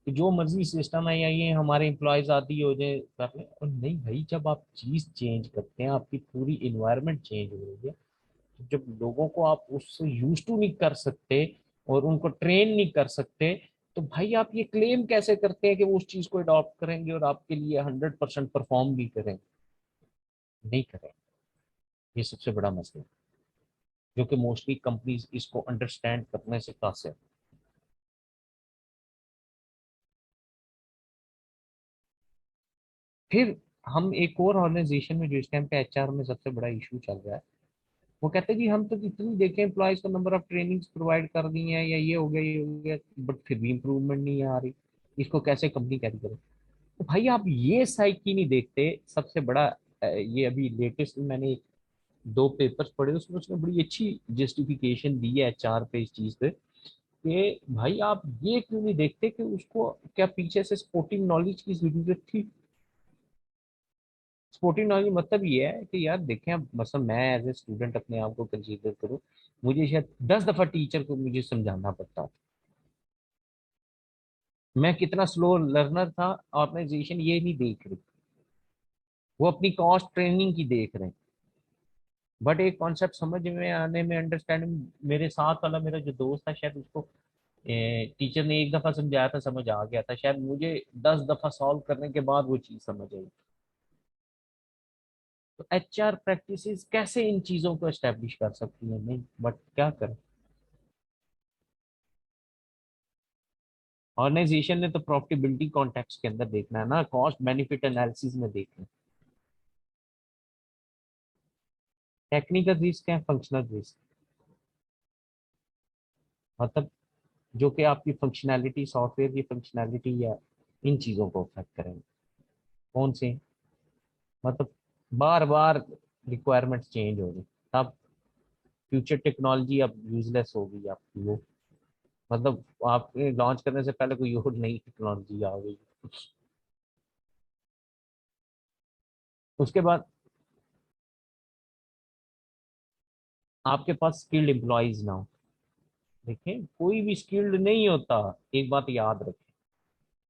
कि जो मर्जी सिस्टम है या ये हमारे एम्प्लॉयज आदि हो जाए कर लें। और नहीं भाई, जब आप चीज चेंज करते हैं, आपकी पूरी इन्वायरमेंट चेंज हो रही है, तो जब लोगों को आप उससे यूज टू नहीं कर सकते और उनको ट्रेन नहीं कर सकते, तो भाई आप ये क्लेम कैसे करते हैं कि वो उस चीज को अडॉप्ट करेंगे और आपके लिए 100% परफॉर्म भी करेंगे? नहीं करेंगे। ये सबसे बड़ा मसला है, जो कि मोस्टली कंपनीज इसको अंडरस्टैंड करने से कासिर हैं। फिर हम एक और ऑर्गेनाइजेशन में, जो इस टाइम पे एचआर में सबसे बड़ा इशू चल रहा है, वो कहते हैं जी हम तो इतनी देखे एम्प्लॉयज को नंबर ऑफ ट्रेनिंग्स प्रोवाइड कर दी हैं, या ये हो गया ये हो गया, बट फिर भी इम्प्रूवमेंट नहीं आ रही। इसको कैसे कंपनी कैरी करे? तो भाई आप ये साइकी नहीं देखते। सबसे बड़ा ये अभी लेटेस्ट में मैंने दो पेपर्स पढ़े, उसमें उसने बड़ी अच्छी जस्टिफिकेशन दी है एचआर पे इस चीज पे, कि भाई आप ये क्यों नहीं देखते कि उसको क्या पीछे से स्पोर्टिंग नॉलेज की जरूरत थी। स्पोर्टिंग नॉलेज मतलब ये है कि यार देखें, अब मतलब मैं एज ए स्टूडेंट अपने आप को कंसीडर करूँ, मुझे शायद 10 दफा टीचर को मुझे समझाना पड़ता। मैं कितना स्लो लर्नर था, ऑर्गेनाइजेशन ये नहीं देख रही, वो अपनी कॉस्ट ट्रेनिंग की देख रहे हैं। बट एक कॉन्सेप्ट समझ में आने में, अंडरस्टैंडिंग, मेरे साथ वाला मेरा जो दोस्त था, शायद उसको टीचर ने एक दफा समझाया था, समझ आ गया था, शायद मुझे 10 दफा सॉल्व करने के बाद वो चीज समझ आई। तो एचआर प्रैक्टिसेस कैसे इन चीजों को एस्टेब्लिश कर सकती है? नहीं, बट क्या करें, ऑर्गेनाइजेशन ने तो प्रॉफिटेबिलिटी कॉन्टेक्स्ट के अंदर देखना है ना, कॉस्ट बेनिफिट एनालिसिस में देखना है। टेक्निकल रिस्क है, फंक्शनल रिस्क, मतलब जो कि आपकी फंक्शनैलिटी, सॉफ्टवेयर की फंक्शनैलिटी या इन चीजों को अफेक्ट करेंगे। कौन से? मतलब बार बार रिक्वायरमेंट्स चेंज हो रही, तब फ्यूचर टेक्नोलॉजी अब यूजलेस होगी आपकी वो, मतलब आप लॉन्च करने से पहले कोई और नई टेक्नोलॉजी आ गई। उसके बाद आपके पास स्किल्ड एम्प्लॉयज ना हो। देखें, कोई भी स्किल्ड नहीं होता, एक बात याद रखें।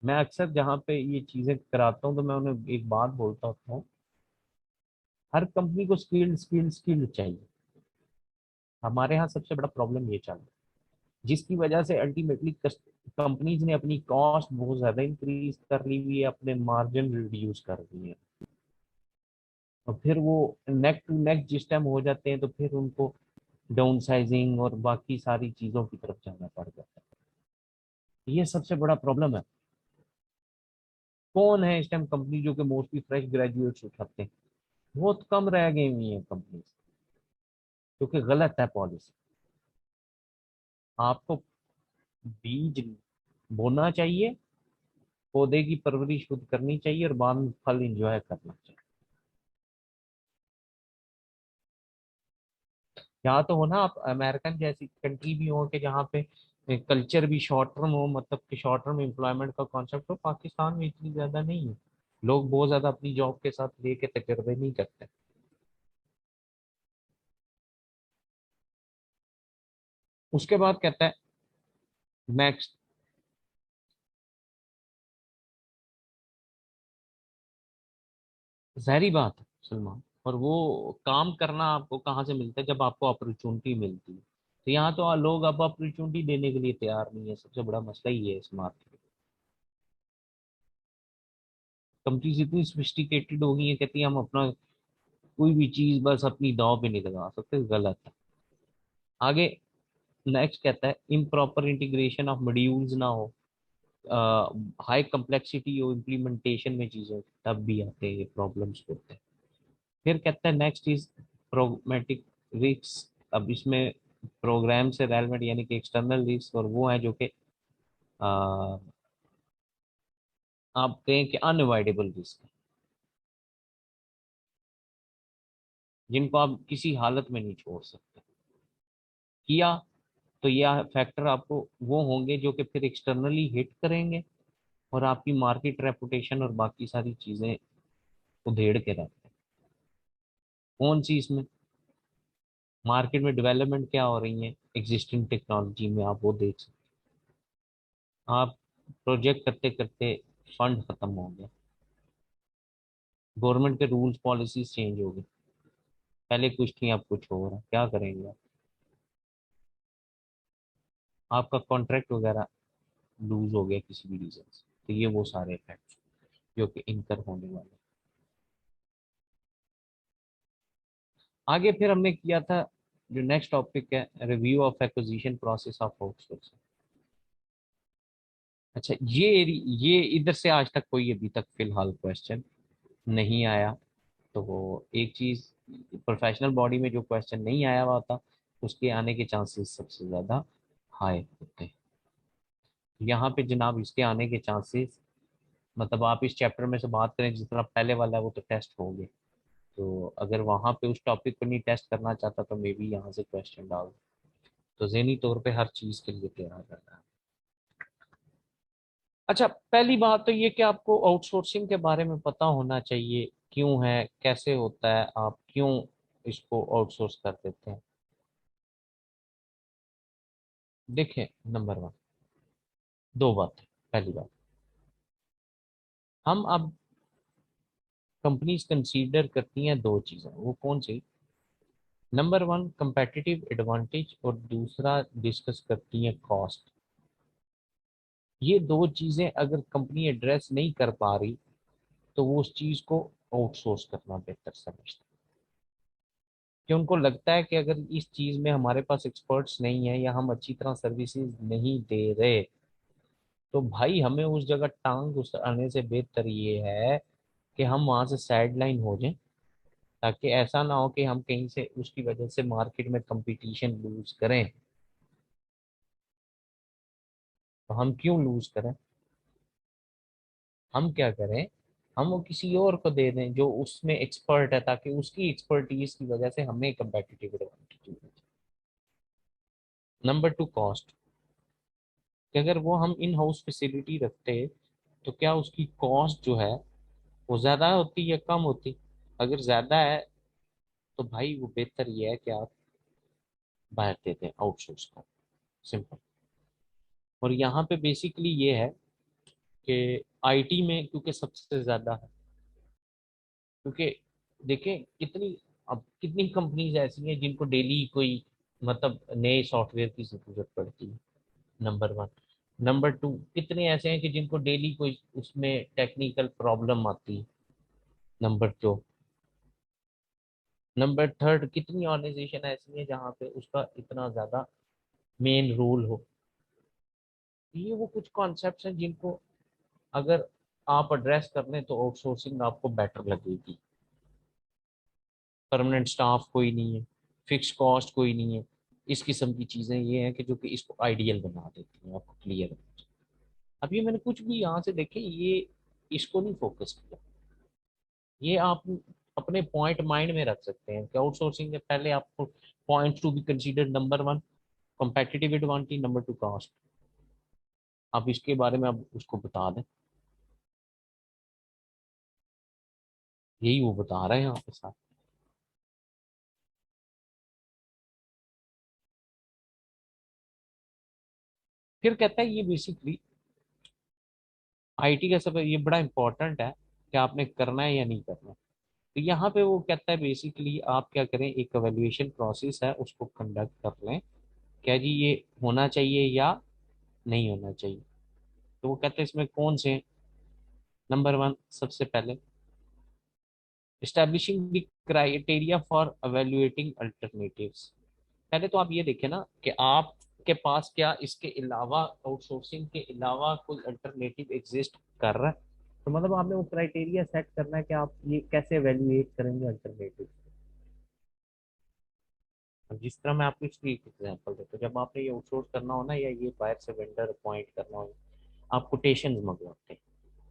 मैं अक्सर जहाँ पे ये चीजें कराता हूँ, तो मैं उन्हें एक बात बोलता होता हूँ, हर कंपनी को स्किल्ड स्किल्ड स्किल्ड चाहिए। हमारे यहाँ सबसे बड़ा प्रॉब्लम ये चल रहा है, जिसकी वजह से अल्टीमेटली कंपनीज ने अपनी कॉस्ट बहुत ज्यादा इंक्रीज कर ली हुई है, अपने मार्जिन रिड्यूस कर दिए हैं। और फिर वो नेक टू नेक जिस टाइम हो जाते हैं, तो फिर उनको डाउन साइजिंग और बाकी सारी चीजों की तरफ जाना पड़ जाता है। ये सबसे बड़ा प्रॉब्लम है। कौन है इस टाइम कंपनी जो कि मोस्टली फ्रेश ग्रेजुएट्स उठाते हैं? बहुत कम रह गई हुई है कंपनी, जो कि गलत है पॉलिसी। आपको बीज बोना चाहिए, पौधे की परवरिश खुद करनी चाहिए, और बाद में फल एंजॉय करना चाहिए। यहाँ तो हो ना, आप अमेरिकन जैसी कंट्री भी हो कि जहाँ पे कल्चर भी शॉर्ट टर्म हो, मतलब कि शॉर्ट टर्म एम्प्लॉयमेंट का कॉन्सेप्ट हो। पाकिस्तान में इतनी ज्यादा नहीं है, लोग बहुत ज्यादा अपनी जॉब के साथ लेके तजर्बे नहीं करते। उसके बाद कहता है नेक्स्ट, जहरी बात है सलमान। और वो काम करना आपको कहाँ से मिलता है? जब आपको अपॉर्चुनिटी मिलती है। तो यहाँ तो लोग अब अपॉर्चुनिटी देने के लिए तैयार नहीं है, सबसे बड़ा मसला ही है इस मार्केट में। कंपनीज इतनी सोफिस्टिकेटेड हो गई है, कहती है हम अपना कोई भी चीज बस अपनी दांव पे नहीं लगा सकते, गलत है। आगे नेक्स्ट कहता है इम्प्रॉपर इंटीग्रेशन ऑफ मॉड्यूल्स ना हो, हाई कम्प्लेक्सिटी हो इम्प्लीमेंटेशन में चीजें, तब भी आते हैं ये प्रॉब्लम्स होते हैं। फिर कहता है नेक्स्ट इज प्रोग्मेटिक रिस्क। अब इसमें प्रोग्राम से रेलेवेंट यानी कि एक्सटर्नल रिस्क, और वो है जो कि आप कहें कि अनअवॉइडेबल रिस्क, जिनको आप किसी हालत में नहीं छोड़ सकते। किया तो यह फैक्टर आपको वो होंगे जो कि फिर एक्सटर्नली हिट करेंगे, और आपकी मार्केट रेपुटेशन और बाकी सारी चीजें उधेड़ के रखते हैं। कौन सी? इसमें मार्केट में डेवलपमेंट क्या हो रही है एग्जिस्टिंग टेक्नोलॉजी में, आप वो देख सकते हैं। आप प्रोजेक्ट करते करते फंड खत्म हो गया, गवर्नमेंट के रूल्स पॉलिसीज चेंज हो गई, पहले कुछ थी अब कुछ हो रहा, क्या करेंगे आप? आपका कॉन्ट्रैक्ट वगैरह लूज हो गया किसी भी रीजन से, तो ये वो सारे इफेक्ट्स जो कि इनकर होने वाले। आगे फिर हमने किया था, जो नेक्स्ट टॉपिक है, review of acquisition process of outsourcing. अच्छा, ये इधर से आज तक कोई अभी तक फिलहाल क्वेश्चन नहीं आया। तो वो एक चीज, प्रोफेशनल बॉडी में जो क्वेश्चन नहीं आया हुआ था, उसके आने के चांसेस सबसे ज्यादा हाई होते हैं। यहाँ पे जनाब इसके आने के चांसेस, मतलब आप इस चैप्टर में से बात करें जिस तरह पहले वाला है वो तो टेस्ट हो गए, तो अगर वहां पे उस टॉपिक को नहीं टेस्ट करना चाहता तो मे बी यहाँ से क्वेश्चन डाल, तो ज़हनी तौर पे हर चीज के लिए तैयार करना है। अच्छा, पहली बात तो ये कि आपको आउटसोर्सिंग के बारे में पता होना चाहिए, क्यों है, कैसे होता है, आप क्यों इसको आउटसोर्स कर देते हैं। देखें, नंबर वन, दो बात है। पहली बात, हम अब कंपनीज कंसीडर करती हैं दो चीजें, वो कौन सी? नंबर वन कंपेटिटिव एडवांटेज, और दूसरा डिस्कस करती हैं कॉस्ट। ये दो चीजें अगर कंपनी एड्रेस नहीं कर पा रही तो वो उस चीज को आउटसोर्स करना बेहतर समझते हैं, कि उनको लगता है कि अगर इस चीज में हमारे पास एक्सपर्ट्स नहीं है या हम अच्छी तरह सर्विसेज नहीं दे रहे, तो भाई हमें उस जगह टांग घुसाने से बेहतर ये है कि हम वहां से साइड लाइन हो जाएं, ताकि ऐसा ना हो कि हम कहीं से उसकी वजह से मार्केट में कंपटीशन लूज करें। तो हम क्यों लूज करें? हम क्या करें, हम वो किसी और को दे दें जो उसमें एक्सपर्ट है, ताकि उसकी एक्सपर्टीज की वजह से हमें कंपेटिटिव एडवांटेज मिले। नंबर टू कॉस्ट, कि अगर वो हम इन हाउस फैसिलिटी रखते तो क्या उसकी कॉस्ट जो है वो ज्यादा होती या कम होती? अगर ज्यादा है तो भाई वो बेहतर ये है कि आप बाहर दे दें, आउटसोर्स को, सिंपल। और यहाँ पे बेसिकली ये है कि आईटी में क्योंकि सबसे ज्यादा है, क्योंकि देखें कितनी, अब कितनी कंपनीज ऐसी हैं जिनको डेली कोई, मतलब नए सॉफ्टवेयर की जरूरत पड़ती है, नंबर वन। नंबर टू, कितने ऐसे हैं कि जिनको डेली कोई उसमें टेक्निकल प्रॉब्लम आती है, नंबर टू। नंबर थर्ड, कितनी ऑर्गेनाइजेशन ऐसी है जहाँ पे उसका इतना ज्यादा मेन रोल हो। ये वो कुछ कॉन्सेप्ट्स हैं जिनको अगर आप एड्रेस कर लें तो आउटसोर्सिंग आपको बेटर लगेगी। परमानेंट स्टाफ कोई नहीं है, फिक्स कॉस्ट कोई नहीं है, इस किस्म की चीजें ये हैं कि जो कि इसको आइडियल बना देती हैं, आपको क्लियर है। अब ये मैंने कुछ भी यहाँ से देखे, ये इसको नहीं फोकस किया। ये आप अपने पॉइंट माइंड में रख सकते हैं कि आउटसोर्सिंग के पहले आपको point to be consider, number one competitive advantage, number two cost. आप इसके बारे में अब उसको बता दें, यही वो बता रहे हैं आपके साथ। फिर कहता है ये बेसिकली आईटी का सब ये बड़ा इंपॉर्टेंट है कि आपने करना है या नहीं करना। तो यहाँ पे वो कहता है बेसिकली आप क्या करें, एक एवेल्युएशन प्रोसेस है उसको कंडक्ट कर लें, क्या जी ये होना चाहिए या नहीं होना चाहिए। तो वो कहते हैं इसमें कौन से, नंबर वन सबसे पहले, establishing the criteria for evaluating alternatives. पहले तो आप ये देखें ना कि आपके पास क्या इसके अलावा, आउटसोर्सिंग के अलावा कोई अल्टरनेटिव एग्जिस्ट कर रहा है। तो मतलब आपने वो क्राइटेरिया सेट करना है कि आप ये कैसे एवेल्युएट करेंगे अल्टरनेटिव। अब जिस तरह मैं आपको इसकी एक एग्जांपल देता हूँ, जब आपने ये आउटसोर्स करना हो ना, या ये बाहर से वेंडर अपॉइंट करना हो, आप कोटेशन मंगवाते हैं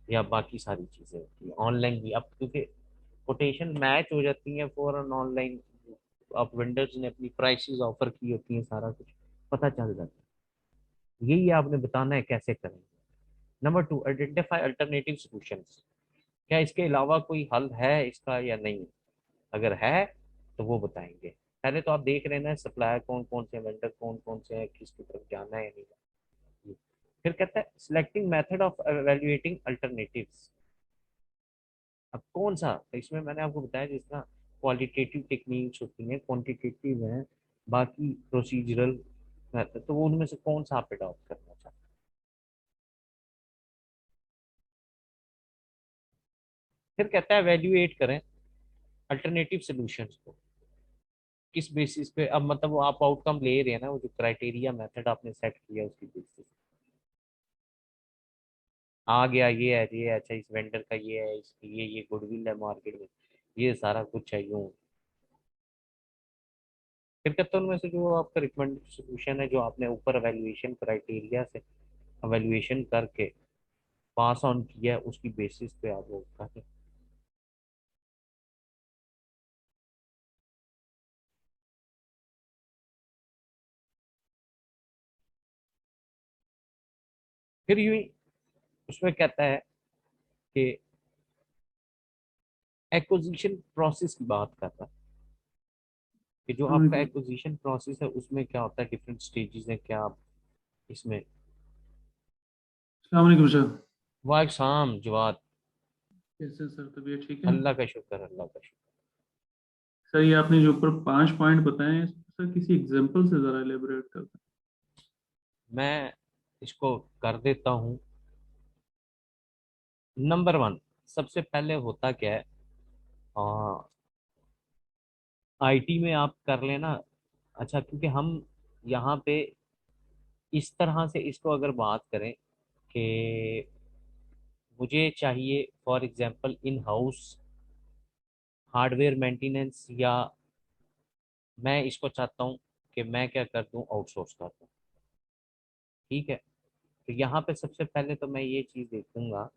या बाकी सारी चीजें होती है ऑनलाइन भी, अब क्योंकि कोटेशन मैच हो जाती है फॉरन ऑनलाइन, आप वेंडर्स ने अपनी प्राइसेस ऑफर की होती हैं, सारा कुछ पता चल जाता है। यही आपने बताना है कैसे करेंगे। Number two, identify alternative solutions, क्या इसके अलावा कोई हल है इसका या नहीं, अगर है तो वो बताएंगे। पहले तो आप देख लेना है सप्लायर कौन कौन से, वेंडर कौन कौन से हैं, किसकी तरफ जाना है या नहीं जाना। फिर कहता है selecting method of evaluating alternatives. अब कौन सा, तो इसमें मैंने आपको बताया जिस तरह क्वालिटेटिव टेक्निक्स होती हैं, क्वांटिटेटिव हैं, बाकी प्रोसीजरल मेथड, तो वो उनमें से कौन सा आप अडॉप्ट करना चाहते हैं। फिर कहता है एवेल्युएट करें अल्टरनेटिव सॉल्यूशंस को, किस बेसिस पे, अब मतलब वो आप आउटकम ले रहे हैं ना, वो जो क्राइटेरिया मेथड आपने सेट किया उसकी बेसिस आ गया, ये है अच्छा, इस वेंडर का ये है, इसकी ये गुडविल है मार्केट में, ये सारा कुछ है यूं। फिर कहते हैं उनमें से जो आपका रिकमेंडेड सोल्यूशन है, जो आपने ऊपर एवेल्युएशन क्राइटेरिया से एवेल्युएशन करके पास ऑन किया है, उसकी बेसिस पे आप वो करें। फिर यूं ही उसमें कहता है कि एक्विजिशन प्रोसेस की बात करता है, कि जो आपका अलैक्म। एक्विजिशन प्रोसेस है उसमें क्या होता है, डिफरेंट स्टेजेस हैं क्या आप इसमें। सर। वाह शाम जवाद। कैसे सर, तबीयत ठीक है? अल्लाह का शुक्र, अल्लाह का शुक्र। सर ये आपने जो ऊपर 5 पॉइंट बताए हैं, सर किसी एग्जांपल से जरा एलेबोरेट करते मैं इसको कर देता हूँ। नंबर वन, सबसे पहले होता क्या है, आईटी में आप कर लेना। अच्छा, क्योंकि हम यहाँ पे इस तरह से इसको अगर बात करें कि मुझे चाहिए for example in house hardware maintenance, या मैं इसको चाहता हूँ कि मैं क्या कर दूँ, आउटसोर्स कर दूँ। ठीक है, तो यहाँ पे सबसे पहले तो मैं ये चीज़ देखूंगा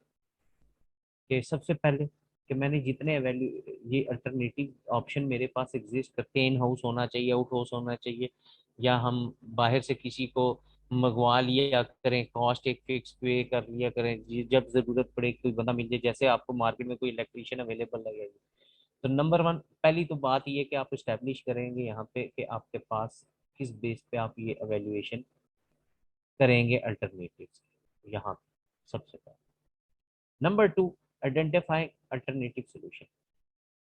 कि सबसे पहले कि मैंने जितने वैल्यू, ये अल्टरनेटिव ऑप्शन मेरे पास एग्जिस्ट करते हैं, इन हाउस होना चाहिए, आउट हाउस होना चाहिए, या हम बाहर से किसी को मंगवा लिया करें, कॉस्ट एक फिक्स पे कर लिया करें, जब जरूरत पड़े कोई बंदा मिल जाए, जैसे आपको मार्केट में कोई इलेक्ट्रीशियन अवेलेबल लगेगा। तो नंबर वन, पहली तो बात ये है कि आप इस्टेब्लिश करेंगे यहाँ पे कि आपके पास किस बेस पे आप ये एवेल्युएशन करेंगे अल्टरनेटिव यहाँ पे, सबसे पहले। Number two, identify alternative solution.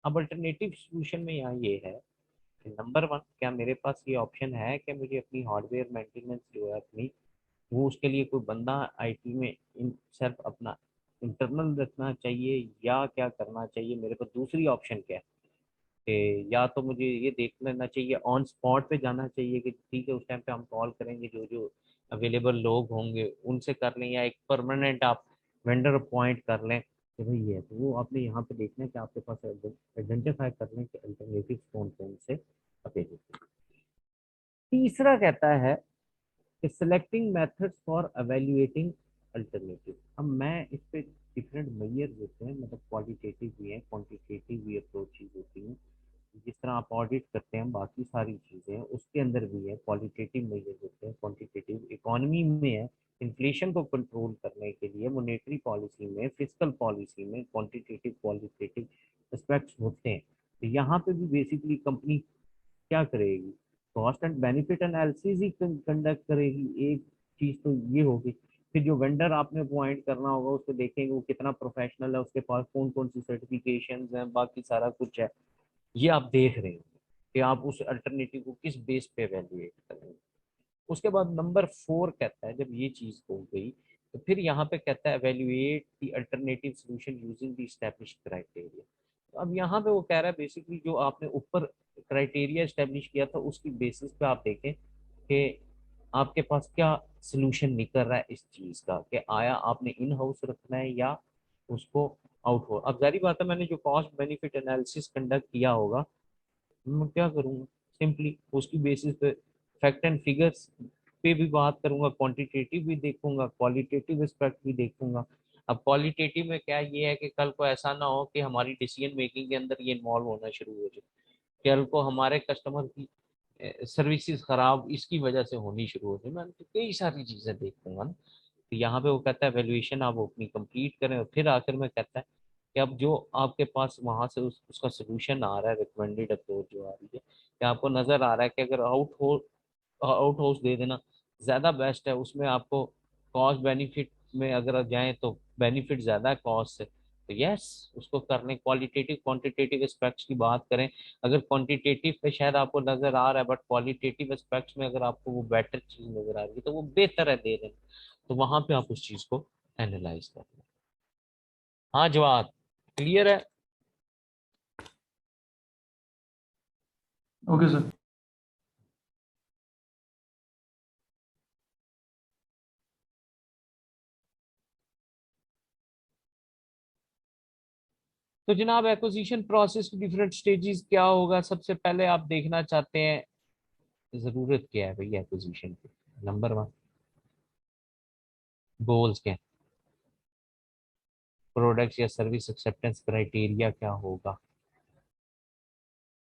अब अल्टरनेटिव सोल्यूशन में यहाँ ये है कि नंबर वन, क्या मेरे पास ये ऑप्शन है कि मुझे अपनी हार्डवेयर मेंटेनेंस जो है अपनी, वो उसके लिए कोई बंदा आईटी में इन सिर्फ अपना इंटरनल रखना चाहिए, या क्या करना चाहिए, मेरे पास दूसरी ऑप्शन क्या है कि या तो मुझे ये देख लेना चाहिए, ऑन स्पॉट पे जाना चाहिए कि ठीक है उस टाइम पे हम कॉल करेंगे, जो जो अवेलेबल लोग होंगे उनसे कर लें, या एक परमानेंट आप वेंडर अपॉइंट कर लें कि भाई ये है, तो वो आपने यहाँ पे देखना है कि आपके पास आइडेंटिफाई कर लें कि अल्टरनेटिव कौन कौन से अवेलेबल। तीसरा कहता है कि selecting methods for evaluating alternative. अब मैं इस पे डिफरेंट मेजर होते हैं, मतलब क्वालिटेटिव भी है, क्वांटिटेटिव भी अप्रोचेज होती हैं। जिस तरह आप ऑडिट करते हैं बाकी सारी चीज़ें, उसके अंदर भी है क्वालिटेटिव मेजर्स होते हैं, क्वांटिटेटिव इकोनॉमी में है, इन्फ्लेशन को कंट्रोल करने के लिए मॉनेटरी पॉलिसी में, फिस्कल पॉलिसी में क्वांटिटेटिव क्वालिटेटिव एस्पेक्ट्स होते हैं। तो यहाँ पे भी बेसिकली कंपनी क्या करेगी, cost and benefit analysis he conduct करेगी, एक चीज़ तो ये होगी। फिर जो वेंडर आपने अपॉइंट करना होगा उसको देखेंगे वो कितना प्रोफेशनल है, उसके पास कौन कौन सी सर्टिफिकेशंस हैं, बाकी सारा कुछ है, ये आप देख रहे हैं कि आप उस अल्टरनेटिव को किस बेस पे वैल्यूएट करेंगे। उसके बाद नंबर फोर कहता है, जब ये चीज हो गई तो फिर यहाँ पे कहता है evaluate the alternative solution using the established criteria. तो अब यहाँ पे वो कह रहा है बेसिकली जो आपने ऊपर क्राइटेरिया एस्टेब्लिश किया था उसकी बेसिस पे आप देखें कि आपके पास क्या सोल्यूशन निकल रहा है इस चीज का, कि आया आपने इन हाउस रखना है या उसको आउट हो। अब जारी बात है, मैंने जो कॉस्ट बेनिफिट एनालिसिस कंडक्ट किया होगा, मैं क्या करूँगा, सिंपली उसकी बेसिस पे फैक्ट एंड फिगर्स पे भी बात करूंगा, क्वांटिटेटिव भी देखूंगा, क्वालिटेटिव एस्पेक्ट भी देखूंगा। अब क्वालिटेटिव में क्या ये है कि कल को ऐसा ना हो कि हमारी डिसीजन मेकिंग के अंदर ये इन्वॉल्व होना शुरू हो जाए, कल को हमारे कस्टमर की सर्विसेज खराब इसकी वजह से होनी शुरू हो जाए, मैं तो कई सारी चीजें देखूंगा ना। तो यहाँ पे वो कहता है वैल्यूएशन आप अपनी कंप्लीट करें, और फिर आखिर में कहता है कि अब जो आपके पास वहां से उसका सोल्यूशन आ रहा है, रिकमेंडेड अप्रोच जो आ रही है, कि आपको नजर आ रहा है कि अगर आउट हाउस दे देना ज्यादा बेस्ट है, उसमें आपको कॉस्ट बेनिफिट में अगर जाएं तो बेनिफिट ज्यादा है कॉस्ट से, तो यस उसको करने। क्वालिटेटिव क्वांटिटेटिव एस्पेक्ट्स की बात करें, अगर क्वांटिटेटिव पे शायद आपको नजर आ रहा है, बट क्वालिटेटिव एस्पेक्ट्स में अगर आपको वो बेटर चीज नजर आ रही है तो वो बेहतर है दे रहे हैं, तो वहां पे आप उस चीज को एनालाइज कर लें। हाँ जवाब क्लियर है। Okay sir. तो जनाब एक्विजिशन प्रोसेस की डिफरेंट स्टेजेस क्या होगा, सबसे पहले आप देखना चाहते हैं जरूरत क्या है भैया एक्विजिशन की। नंबर वन, गोल्स क्या है, प्रोडक्ट्स या सर्विस एक्सेप्टेंस क्राइटेरिया क्या होगा,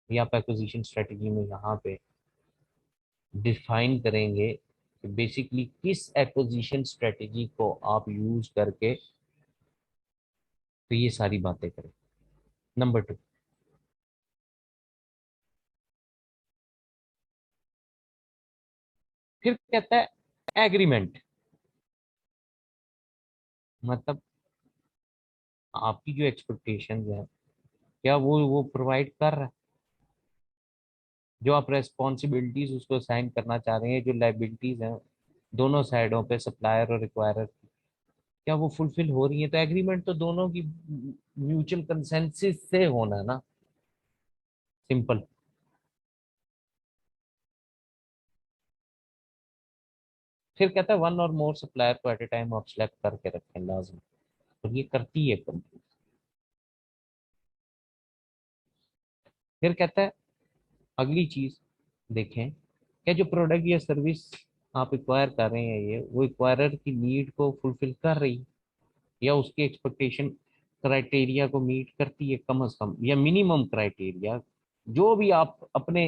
ये आप एक्विजिशन स्ट्रेटजी में यहाँ पे डिफाइन करेंगे कि बेसिकली किस एक्विजिशन स्ट्रेटजी को आप यूज करके तो ये सारी बातें करें। नंबर टू, फिर कहता है एग्रीमेंट, मतलब आपकी जो एक्सपेक्टेशंस है क्या वो प्रोवाइड कर रहा है, जो आप रेस्पॉन्सिबिलिटीज उसको साइन करना चाह रहे हैं, जो लाइबिलिटीज हैं दोनों साइडों पे सप्लायर और रिक्वायरर, क्या वो फुलफिल हो रही है। तो एग्रीमेंट तो दोनों की म्यूचुअल कंसेंसस से होना है ना, सिंपल। फिर कहता है वन और मोर सप्लायर को एट ए टाइम आप सेलेक्ट करके रखें लाजमी, और ये करती है कंपनी। फिर कहता है अगली चीज देखें, क्या जो प्रोडक्ट या सर्विस आप एक्वायर कर रहे हैं ये वो एक्वायरर की नीड को फुलफिल कर रही है, या उसके एक्सपेक्टेशन क्राइटेरिया को मीट करती है कम से कम, या मिनिमम क्राइटेरिया, जो भी आप अपने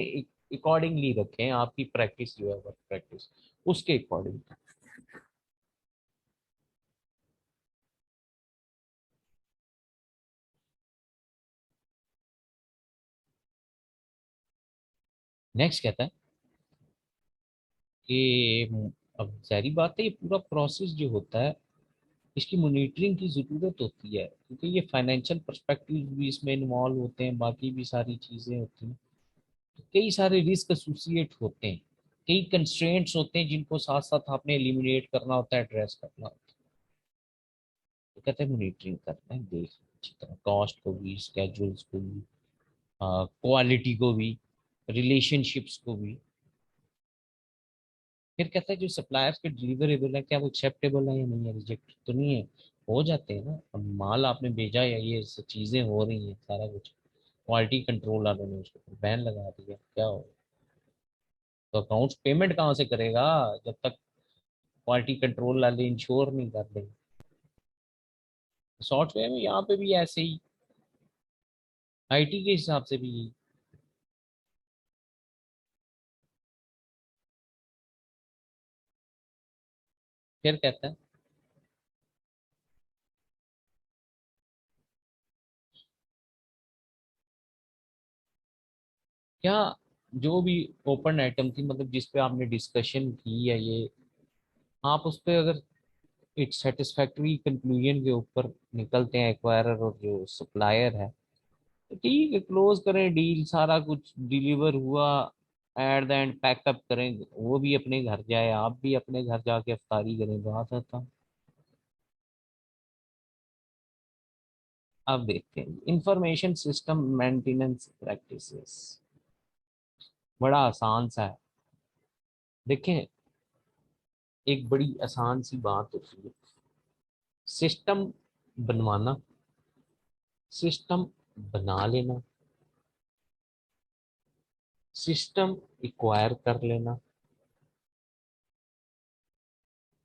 अकॉर्डिंगली रखें, आपकी प्रैक्टिस जो है वर्क प्रैक्टिस उसके अकॉर्डिंग। नेक्स्ट कहता है कि अब सारी बात है, ये पूरा प्रोसेस जो होता है इसकी मॉनिटरिंग की ज़रूरत होती है, क्योंकि ये फाइनेंशियल पर्सपेक्टिव भी इसमें इन्वॉल्व होते हैं, बाकी भी सारी चीज़ें होती हैं, तो कई सारे रिस्क एसोसिएट होते हैं, कई कंस्ट्रेंट्स होते हैं जिनको साथ साथ आपने एलिमिनेट करना होता है, एड्रेस करना होता है। तो कहते हैं मॉनिटरिंग करना है, देख अच्छी तरह कॉस्ट को भी, स्केड्यूल्स को भी, क्वालिटी को भी, रिलेशनशिप्स को भी। फिर कहता है जो सप्लायर्स के डिलीवरेबल है क्या वो एक्सेप्टेबल है या नहीं है, रिजेक्ट तो नहीं है, हो जाते हैं ना, अब माल आपने भेजा या ये सब चीजें हो रही हैं सारा कुछ, क्वालिटी कंट्रोल वालों ने उसको बैन लगा दिया, क्या हो, तो अकाउंट्स पेमेंट कहाँ से करेगा जब तक क्वालिटी कंट्रोल वाले इंश्योर नहीं कर देंगे। सॉफ्टवेयर में यहाँ पे भी ऐसे ही, आईटी के हिसाब से भी यही। फिर कहता है क्या जो भी ओपन आइटम थी, मतलब जिस पे आपने डिस्कशन की है ये, आप उस पे अगर एक सेटिस्फैक्ट्री कंक्लूजन के ऊपर निकलते हैं एक्वायरर और जो सप्लायर है, तो ठीक है क्लोज करें डील, सारा कुछ डिलीवर हुआ, एट द एंड पैकअप करें, वो भी अपने घर जाए, आप भी अपने घर जाके अफ्तारी करें, बात आता। अब देखते हैं इंफॉर्मेशन सिस्टम मेंटेनेंस प्रैक्टिसेस, बड़ा आसान सा है। देखें एक बड़ी आसान सी बात होती है, सिस्टम बनवाना, सिस्टम बना लेना, सिस्टम एक्वायर कर लेना,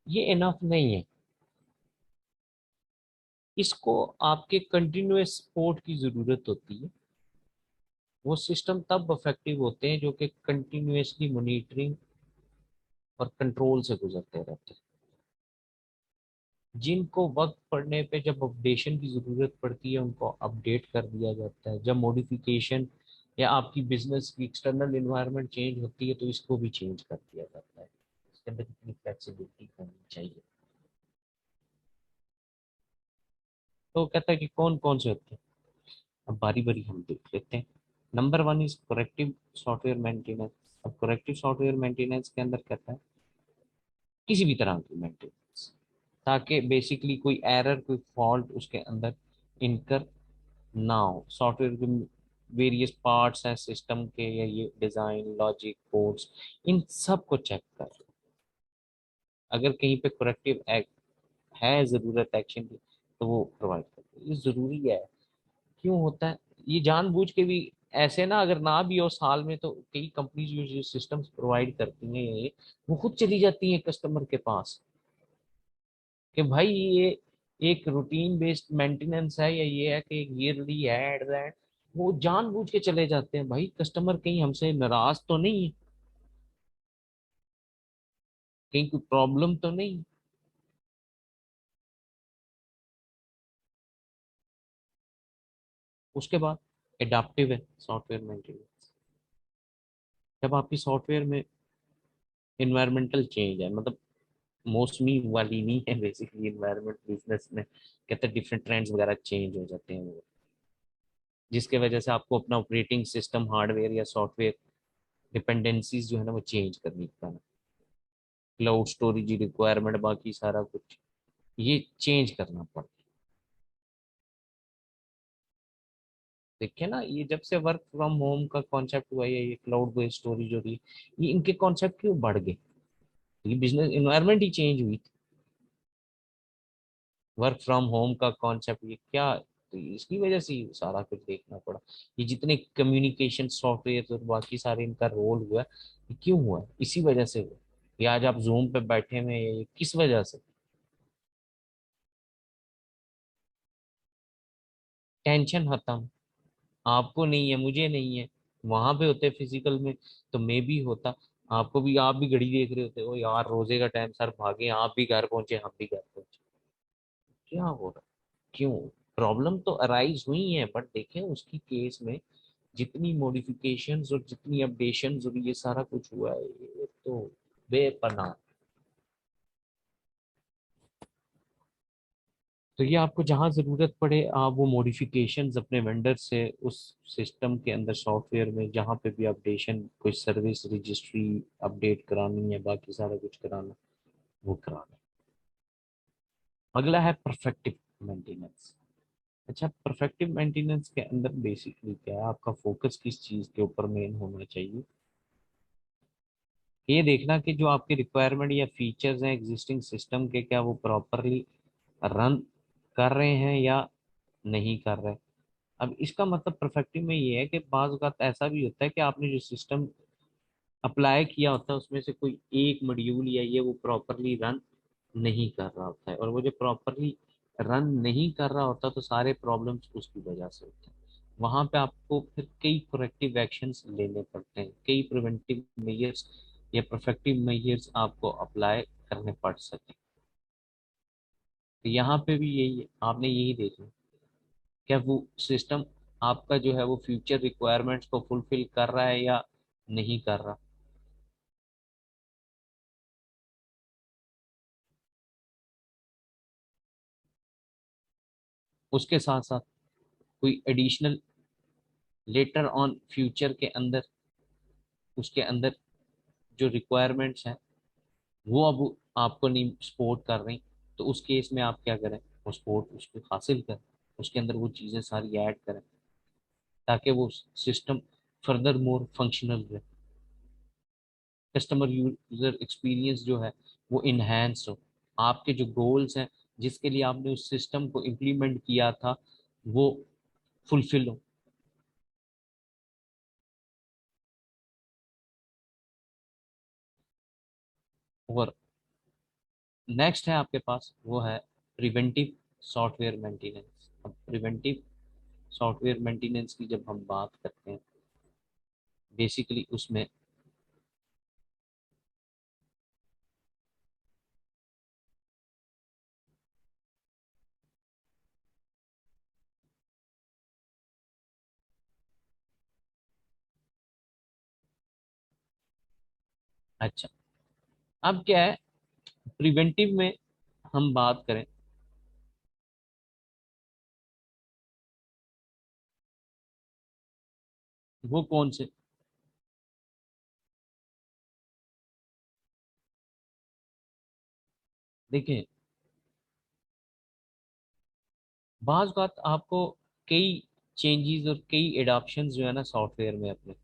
ये इनफ नहीं है, इसको आपके कंटिन्यूअस सपोर्ट की जरूरत होती है। वो सिस्टम तब इफेक्टिव होते हैं जो कि कंटिन्यूअसली मॉनिटरिंग और कंट्रोल से गुजरते रहते हैं, जिनको वक्त पड़ने पे जब अपडेशन की ज़रूरत पड़ती है उनको अपडेट कर दिया जाता है, जब मॉडिफिकेशन या आपकी बिजनेस की एक्सटर्नल इन्वायरमेंट चेंज होती है तो इसको भी चेंज कर दिया जाता है। इसके अंदर इतनी फ्लेक्सिबिलिटी होनी चाहिए। तो वो कहता है कि कौन कौन से होते हैं। अब बारी बारी हम देख लेते हैं। Number one is corrective software maintenance. अब करेक्टिव सॉफ्टवेयर मेंटेनेंस के अंदर कहता है किसी भी तरह की मेंटेनेंस, ताकि बेसिकली कोई एरर कोई फॉल्ट उसके अंदर इनकर ना हो। सॉफ्टवेयर के वेरियस पार्ट्स हैं सिस्टम के, या ये डिजाइन लॉजिक कोड्स, इन सब को चेक कर, अगर कहीं पे करेक्टिव है जरूरत एक्शन की, तो वो प्रोवाइड करते हैं। ये जरूरी है। क्यों होता है ये जानबूझ के भी ऐसे ना, अगर ना भी हो साल में, तो कई कंपनीज जो सिस्टम्स प्रोवाइड करती हैं ये, वो खुद चली जाती हैं कस्टमर के पास कि भाई ये एक रूटीन बेस्ड मेंटेनेंस है, या ये है कि ईयरली है एट द एंड। वो जानबूझ के चले जाते हैं, भाई कस्टमर कहीं हमसे नाराज तो नहीं है, कहीं कोई प्रॉब्लम तो नहीं। उसके बाद एडाप्टिव है सॉफ्टवेयर मेंटेनेंस। जब आपकी सॉफ्टवेयर में इन्वायरमेंटल चेंज है, मतलब मौसमी वाली नहीं है, बेसिकली इन्वायरमेंट बिजनेस में कहते हैं डिफरेंट ट्रेंड्स वगैरह चेंज हो जाते हैं वो, जिसके वजह से आपको अपना ऑपरेटिंग सिस्टम हार्डवेयर या सॉफ्टवेयर डिपेंडेंसीज जो है ना वो चेंज करनी पड़ता है। क्लाउड स्टोरेज रिक्वायरमेंट बाकी सारा कुछ ये चेंज करना पड़ता है। देखिए ना, ये जब से वर्क फ्रॉम होम का कॉन्सेप्ट हुआ है, ये क्लाउड बेस्ड स्टोरेज हो रही है, ये इनके कॉन्सेप्ट क्यों बढ़ गए? ये बिजनेस इन्वायरमेंट ही चेंज हुई। वर्क फ्रॉम होम का कॉन्सेप्ट ये क्या, तो इसकी वजह से ही सारा कुछ देखना पड़ा। ये जितने कम्युनिकेशन सॉफ्टवेयर और बाकी सारे इनका रोल हुआ है, ये क्यों हुआ है? इसी वजह से हुआ। ये आज आप जूम पे बैठे हुए हैं, ये किस वजह से? टेंशन खत्म। आपको नहीं है, मुझे नहीं है। वहां पे होते फिजिकल में, तो मैं भी होता। आपको भी, आप भी घड़ी देख रहे होते, ओ यार रोजे का टाइम, सर भागे, आप भी घर पहुंचे, हम भी घर पहुंचे। क्या हो रहा है? क्यों? प्रॉब्लम तो अराइज हुई है, बट देखें उसकी केस में जितनी मॉडिफिकेशंस और जितनी अपडेशंस और ये सारा कुछ हुआ है, ये तो बेपनाह। तो ये आपको जहां जरूरत पड़े, आप वो मॉडिफिकेशंस अपने वेंडर से उस सिस्टम के अंदर सॉफ्टवेयर में जहां पे भी अपडेशन, कोई सर्विस रजिस्ट्री अपडेट करानी है, बाकी सारा कुछ कराना, वो कराना। अगला है परफेक्टिव मेंटेनेंस। अच्छा, परफेक्टिव मेंटेनेंस के अंदर बेसिकली क्या है, आपका फोकस किस चीज के ऊपर मेन होना चाहिए? ये देखना कि जो आपके रिक्वायरमेंट या फीचर्स हैं एग्जिस्टिंग सिस्टम के, क्या वो प्रॉपरली रन कर रहे हैं या नहीं कर रहे। अब इसका मतलब परफेक्टिव में ये है कि बाज़ औक़ात ऐसा भी होता है कि आपने जो सिस्टम अप्लाई किया होता है उसमें से कोई एक मॉड्यूल या ये वो प्रॉपरली रन नहीं कर रहा होता है, और वो जो प्रॉपरली रन नहीं कर रहा होता तो सारे प्रॉब्लम्स उसकी वजह से होते हैं। वहां पे आपको फिर कई करेक्टिव एक्शंस लेने पड़ते हैं, कई प्रिवेंटिव मेजर्स या परफेक्टिव मेजर्स आपको अप्लाई करने पड़ सकते हैं। तो यहाँ पे भी यही है, आपने यही देखना क्या वो सिस्टम आपका जो है वो फ्यूचर रिक्वायरमेंट्स को फुलफिल कर रहा है या नहीं कर रहा। उसके साथ साथ कोई एडिशनल लेटर ऑन फ्यूचर के अंदर, उसके अंदर जो रिक्वायरमेंट्स हैं वो अब आपको नहीं सपोर्ट कर रही, तो उस केस में आप क्या करें, वो सपोर्ट उसको हासिल करें, उसके अंदर वो चीज़ें सारी ऐड करें, ताकि वो सिस्टम फर्दर मोर फंक्शनल रहे, कस्टमर यूजर एक्सपीरियंस जो है वो इन्हेंस हो, आपके जो गोल्स हैं जिसके लिए आपने उस सिस्टम को इम्प्लीमेंट किया था वो फुलफिल हो। और नेक्स्ट है आपके पास, वो है प्रिवेंटिव सॉफ्टवेयर मेंटेनेंस। अब प्रिवेंटिव सॉफ्टवेयर मेंटेनेंस की जब हम बात करते हैं, बेसिकली उसमें, अच्छा, अब क्या है, प्रिवेंटिव में हम बात करें वो कौन से? देखिए, बाज़ बात आपको कई चेंजेस और कई एडाप्शन जो है ना सॉफ्टवेयर में अपने,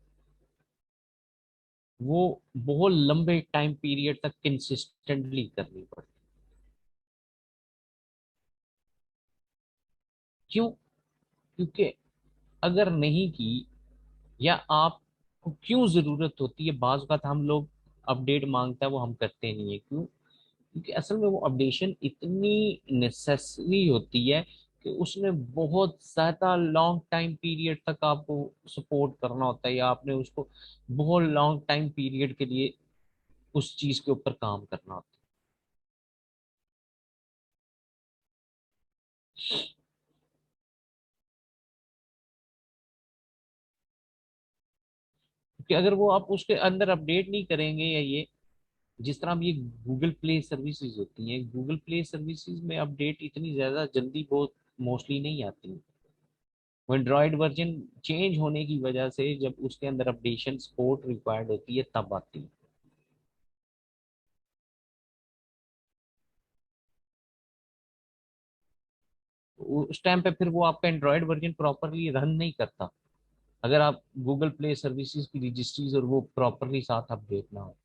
वो बहुत लंबे टाइम पीरियड तक कंसिस्टेंटली करनी पड़ती। क्यों? क्योंकि अगर नहीं की, या आपको क्यों जरूरत होती है, बाज़ बात हम लोग अपडेट मांगता है वो हम करते नहीं है, क्यों? क्योंकि असल में वो अपडेशन इतनी नेसेसरी होती है कि उसमें बहुत ज़्यादा लॉन्ग टाइम पीरियड तक आपको सपोर्ट करना होता है, या आपने उसको बहुत लॉन्ग टाइम पीरियड के लिए उस चीज़ के ऊपर काम करना होता है। कि अगर वो आप उसके अंदर अपडेट नहीं करेंगे, या ये जिस तरह अब ये गूगल प्ले सर्विसेज होती हैं, गूगल प्ले सर्विसेज में अपडेट इतनी ज़्यादा जल्दी बहुत मोस्टली नहीं आती हैं। वो एंड्रॉयड वर्जन चेंज होने की वजह से जब उसके अंदर अपडेशन सपोर्ट रिक्वायर्ड होती है तब आती है। उस टाइम पे फिर वो आपका एंड्रॉयड वर्जन प्रॉपरली रन नहीं करता, अगर आप गूगल प्ले सर्विसेज की रजिस्ट्रीज और वो प्रॉपरली साथ अपडेट ना हो।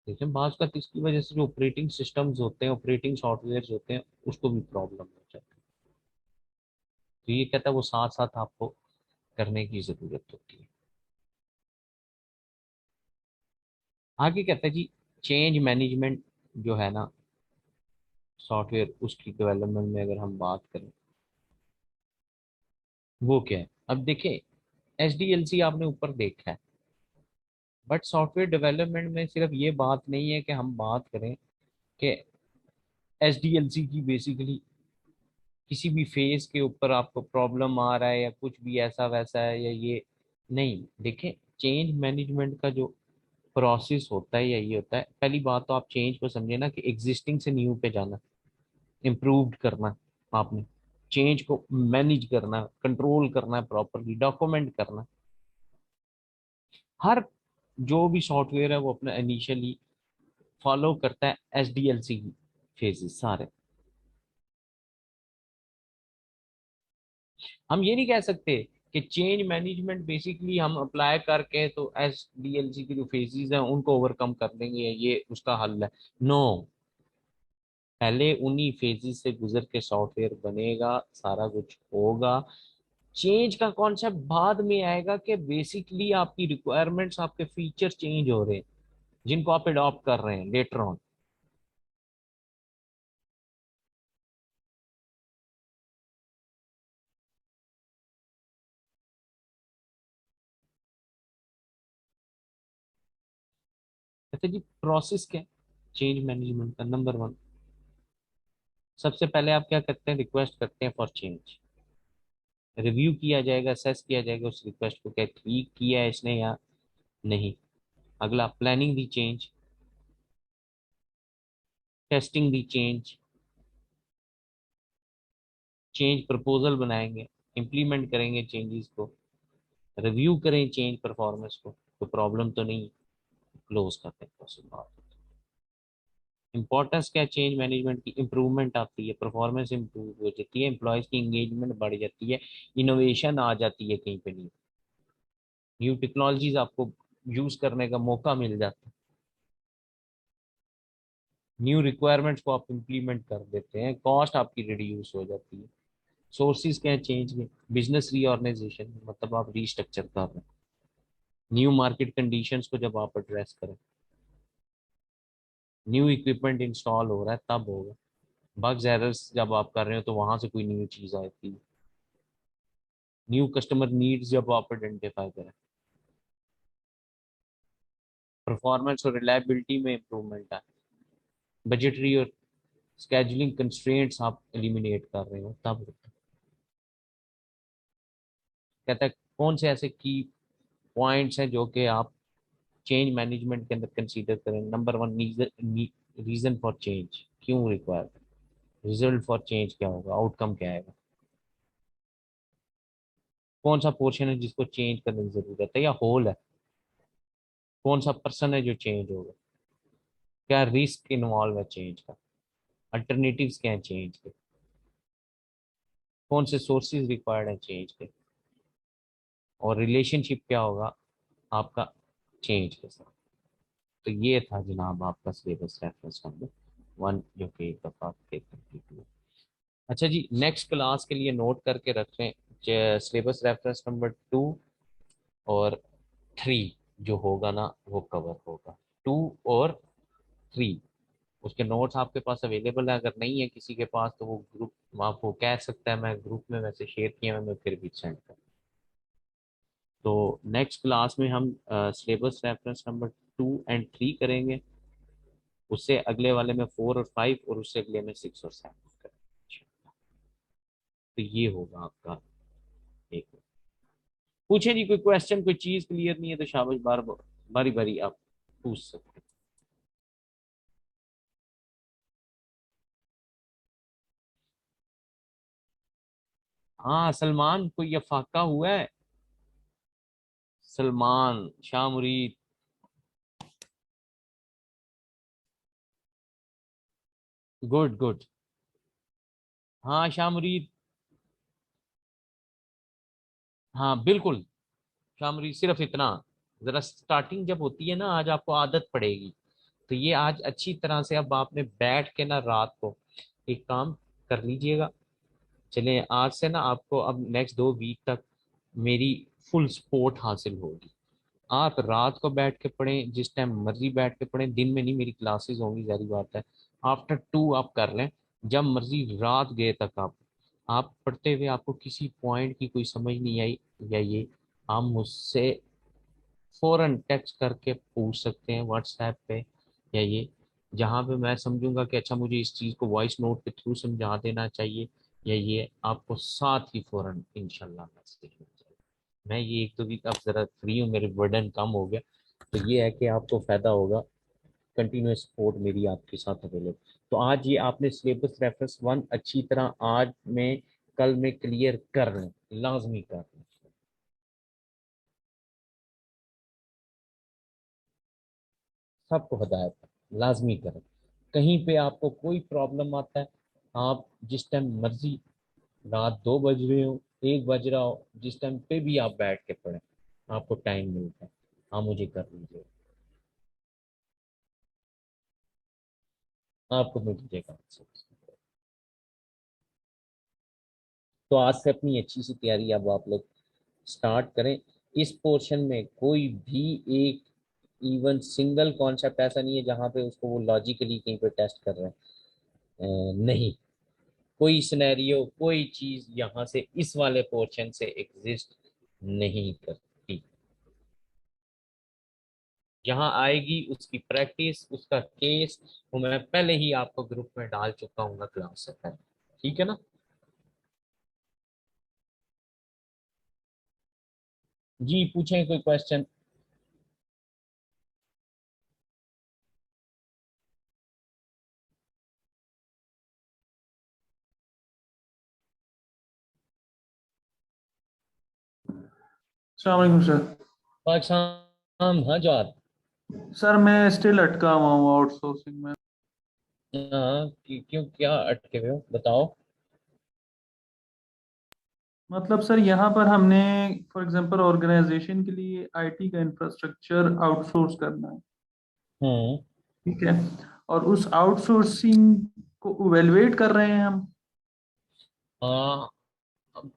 लेकिन बाज का इसकी वजह से जो ऑपरेटिंग सिस्टम्स होते हैं, ऑपरेटिंग सॉफ्टवेयर होते हैं, उसको भी प्रॉब्लम हो जाती है। तो ये कहता है वो साथ साथ आपको करने की जरूरत होती है। आगे कहता है जी, चेंज मैनेजमेंट जो है ना सॉफ्टवेयर, उसकी डेवलपमेंट में अगर हम बात करें, वो क्या है? अब देखिए, SDLC आपने ऊपर देखा है, बट सॉफ्टवेयर डेवलपमेंट में सिर्फ ये बात नहीं है कि हम बात करें कि SDLC की बेसिकली किसी भी फेज के ऊपर आपको प्रॉब्लम आ रहा है या कुछ भी ऐसा वैसा है, या ये नहीं। देखें, चेंज मैनेजमेंट का जो प्रोसेस होता है या ये होता है, पहली बात तो आप चेंज को समझे ना कि एग्जिस्टिंग से न्यू पे जाना, इम्प्रूव्ड करना, आपने चेंज को मैनेज करना, कंट्रोल करना है, प्रॉपरली डॉक्यूमेंट करना। हर जो भी सॉफ्टवेयर है वो अपना इनिशियली फॉलो करता है SDLC की फेजेस सारे। हम ये नहीं कह सकते कि चेंज मैनेजमेंट बेसिकली हम अप्लाई करके तो SDLC की जो फेजेस हैं उनको ओवरकम कर देंगे, या ये उसका हल है। नो, पहले उन्हीं फेजेस से गुजर के सॉफ्टवेयर बनेगा, सारा कुछ होगा। चेंज का कॉन्सेप्ट बाद में आएगा कि बेसिकली आपकी रिक्वायरमेंट्स, आपके फीचर चेंज हो रहे हैं जिनको आप अडॉप्ट कर रहे हैं लेटर ऑन। अच्छा जी, प्रोसेस क्या है चेंज मैनेजमेंट का? नंबर वन, सबसे पहले आप क्या करते हैं? रिक्वेस्ट करते हैं फॉर चेंज। रिव्यू किया जाएगा, असेस किया जाएगा उस रिक्वेस्ट को, क्या ठीक किया है इसने या नहीं। अगला, प्लानिंग दी चेंज, टेस्टिंग दी चेंज, चेंज प्रपोजल बनाएंगे, इम्प्लीमेंट करेंगे चेंजेस को, रिव्यू करें चेंज परफॉर्मेंस को, तो प्रॉब्लम तो नहीं, क्लोज करते हैं प्रोसेस। बात इंपॉर्टेंस क्या है चेंज मैनेजमेंट की? इंप्रूवमेंट आती है, परफॉर्मेंस इंप्रूव हो जाती है, एम्प्लॉयज की इंगेजमेंट बढ़ जाती है, इनोवेशन आ जाती है कहीं पे नहीं, न्यू टेक्नोलॉजीज आपको यूज करने का मौका मिल जाता है, न्यू रिक्वायरमेंट्स को आप इम्प्लीमेंट कर देते हैं, कॉस्ट आपकी रिड्यूस हो जाती है। सोर्सेज क्या है चेंज के? बिजनेस रीऑर्गेनाइजेशन, मतलब आप रीस्ट्रक्चर कर रहे हैं, न्यू मार्केट कंडीशंस को जब आप एड्रेस करें, न्यू इक्विपमेंट इंस्टॉल हो रहा है तब होगा, बग्स एरर्स जब आप कर रहे हो तो वहां से कोई न्यू चीज आती है, न्यू कस्टमर नीड्स जब आप आइडेंटिफाई करें, परफॉर्मेंस और रिलायबिलिटी में इंप्रूवमेंट है, बजटरी और स्केजुलिंग कंस्ट्रेंट्स आप एलिमिनेट कर रहे हो तब होता है। कहता है कौन से ऐसे की पॉइंट्स हैं जो कि आप चेंज मैनेजमेंट के अंदर कंसीडर करें? Number one, reason for change, क्यों रिक्वायर्ड? रिजल्ट फॉर चेंज क्या होगा, आउटकम क्या आएगा? कौन सा पोर्शन है जिसको चेंज करने की जरूरत है या होल है? कौन सा पर्सन है जो चेंज होगा? क्या रिस्क इन्वॉल्व है चेंज का? अल्टरनेटिव्स क्या है चेंज के? कौन से सोर्सेज रिक्वायर्ड है चेंज के? और रिलेशनशिप क्या होगा आपका चेंज के साथ? तो ये था जनाब आपका सिलेबस रेफरेंस नंबर 1, जो कि एक दफ़ा कंप्लीट हुआ। अच्छा जी, नेक्स्ट क्लास के लिए नोट करके रख लें, सिलेबस रेफरेंस नंबर 2 और 3 जो होगा ना वो कवर होगा। 2 और 3 उसके नोट्स आपके पास अवेलेबल है, अगर नहीं है किसी के पास तो वो ग्रुप आपको कह सकता है, मैं ग्रुप में वैसे शेयर किया मैं फिर भी सेंड कर। तो नेक्स्ट क्लास में हम सिलेबस रेफरेंस नंबर 2 और 3 करेंगे, उससे अगले वाले में 4 और 5, और उससे अगले में 6 और 7 करेंगे। तो ये होगा आपका एक। पूछे जी, कोई क्वेश्चन, कोई चीज क्लियर नहीं है तो शाबाश, बारी बारी आप पूछ सकते हैं। हाँ सलमान, कोई ये फाका हुआ है? सलमान शाह मुरीद, गुड गुड। हाँ शाह मुरीद, हाँ बिल्कुल। शाह मुरीद सिर्फ इतना, जरा स्टार्टिंग जब होती है ना, आज आपको आदत पड़ेगी। तो ये आज अच्छी तरह से अब आपने बैठ के ना रात को एक काम कर लीजिएगा। चले आज से ना आपको अब नेक्स्ट 2 वीक तक मेरी फुल सपोर्ट हासिल होगी। आप रात को बैठ के पढ़ें, जिस टाइम मर्जी बैठ के पढ़ें, दिन में नहीं, मेरी क्लासेस होंगी जारी बात है। आफ्टर 2 आप कर लें, जब मर्जी रात गए तक आप पढ़ते हुए आपको किसी पॉइंट की कोई समझ नहीं आई या ये, आप मुझसे फौरन टेक्स्ट करके पूछ सकते हैं व्हाट्सएप पे या ये, जहाँ पे मैं समझूंगा कि अच्छा मुझे इस चीज़ को वॉइस नोट के थ्रू समझा देना चाहिए या ये, आपको साथ ही फौरन इंशाल्लाह मैसेज मिल जाएगा। मैं ये 1-2 वीक अब ज़रा फ्री हूँ, मेरे बर्डन कम हो गया, तो ये है कि आपको फ़ायदा होगा। कंटिन्यूस सपोर्ट मेरी आपके साथ अवेलेबल। तो आज ये आपने सिलेबस रेफरेंस 1 अच्छी तरह आज में कल में क्लियर कर लें, लाजमी कर लें। सबको हदायत है, लाजमी करें। कहीं पे आपको कोई प्रॉब्लम आता है, आप जिस टाइम मर्जी, रात 2 बज रहे हो, 1 बज रहा हो, जिस टाइम पे भी आप बैठ के पढ़ें, आपको टाइम मिलता है, आप मुझे कर लीजिए, आपको मिल जाएगा। तो आज से अपनी अच्छी सी तैयारी अब आप लोग स्टार्ट करें। इस पोर्शन में कोई भी एक इवन सिंगल कॉन्सेप्ट ऐसा नहीं है जहां पे उसको वो लॉजिकली कहीं पे टेस्ट कर रहे हैं, नहीं, कोई सिनेरियो कोई चीज यहाँ से इस वाले पोर्शन से एग्जिस्ट नहीं करती। जहाँ आएगी उसकी प्रैक्टिस, उसका केस, वो मैं पहले ही आपको ग्रुप में डाल चुका हूँ क्लास से पहले। ठीक है ना? जी पूछें कोई क्वेश्चन। अस्सलाम वालेकुम सर। पाकिस्तान, हाँ जवाब। सर मैं स्टिल अटका हुआ हूँ आउटसोर्सिंग में। हाँ क्यों, क्या अटके हुए हो बताओ। मतलब सर यहाँ पर हमने फॉर एग्जांपल ऑर्गेनाइजेशन के लिए आईटी का इंफ्रास्ट्रक्चर आउटसोर्स करना है। हम्म। ठीक है। और उस आउटसोर्सिंग को इवेलुएट कर रहे हैं हम। आ,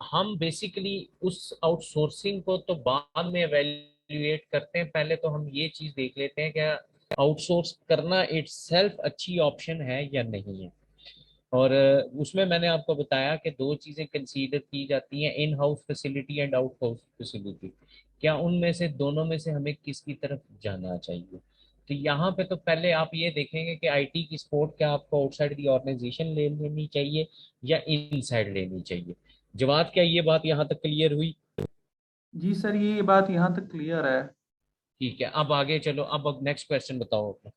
हम बेसिकली उस आउटसोर्सिंग को तो बाद में एवेल्युएट करते हैं, पहले तो हम ये चीज देख लेते हैं क्या आउटसोर्स करना इटसेल्फ अच्छी ऑप्शन है या नहीं है। और उसमें मैंने आपको बताया कि 2 चीजें कंसीडर की जाती हैं, in house facility and out house facility. क्या उनमें से दोनों में से हमें किसकी तरफ जाना चाहिए? तो यहाँ पे तो पहले आप ये देखेंगे कि आईटी की सपोर्ट क्या आपको आउटसाइड दी ऑर्गेनाइजेशन ले लेनी चाहिए या इनसाइड लेनी चाहिए। जवाब क्या, ये बात यहाँ तक क्लियर हुई? जी सर, ये बात यहाँ तक क्लियर है। ठीक है, अब आगे चलो, अब नेक्स्ट क्वेश्चन बताओ अपना।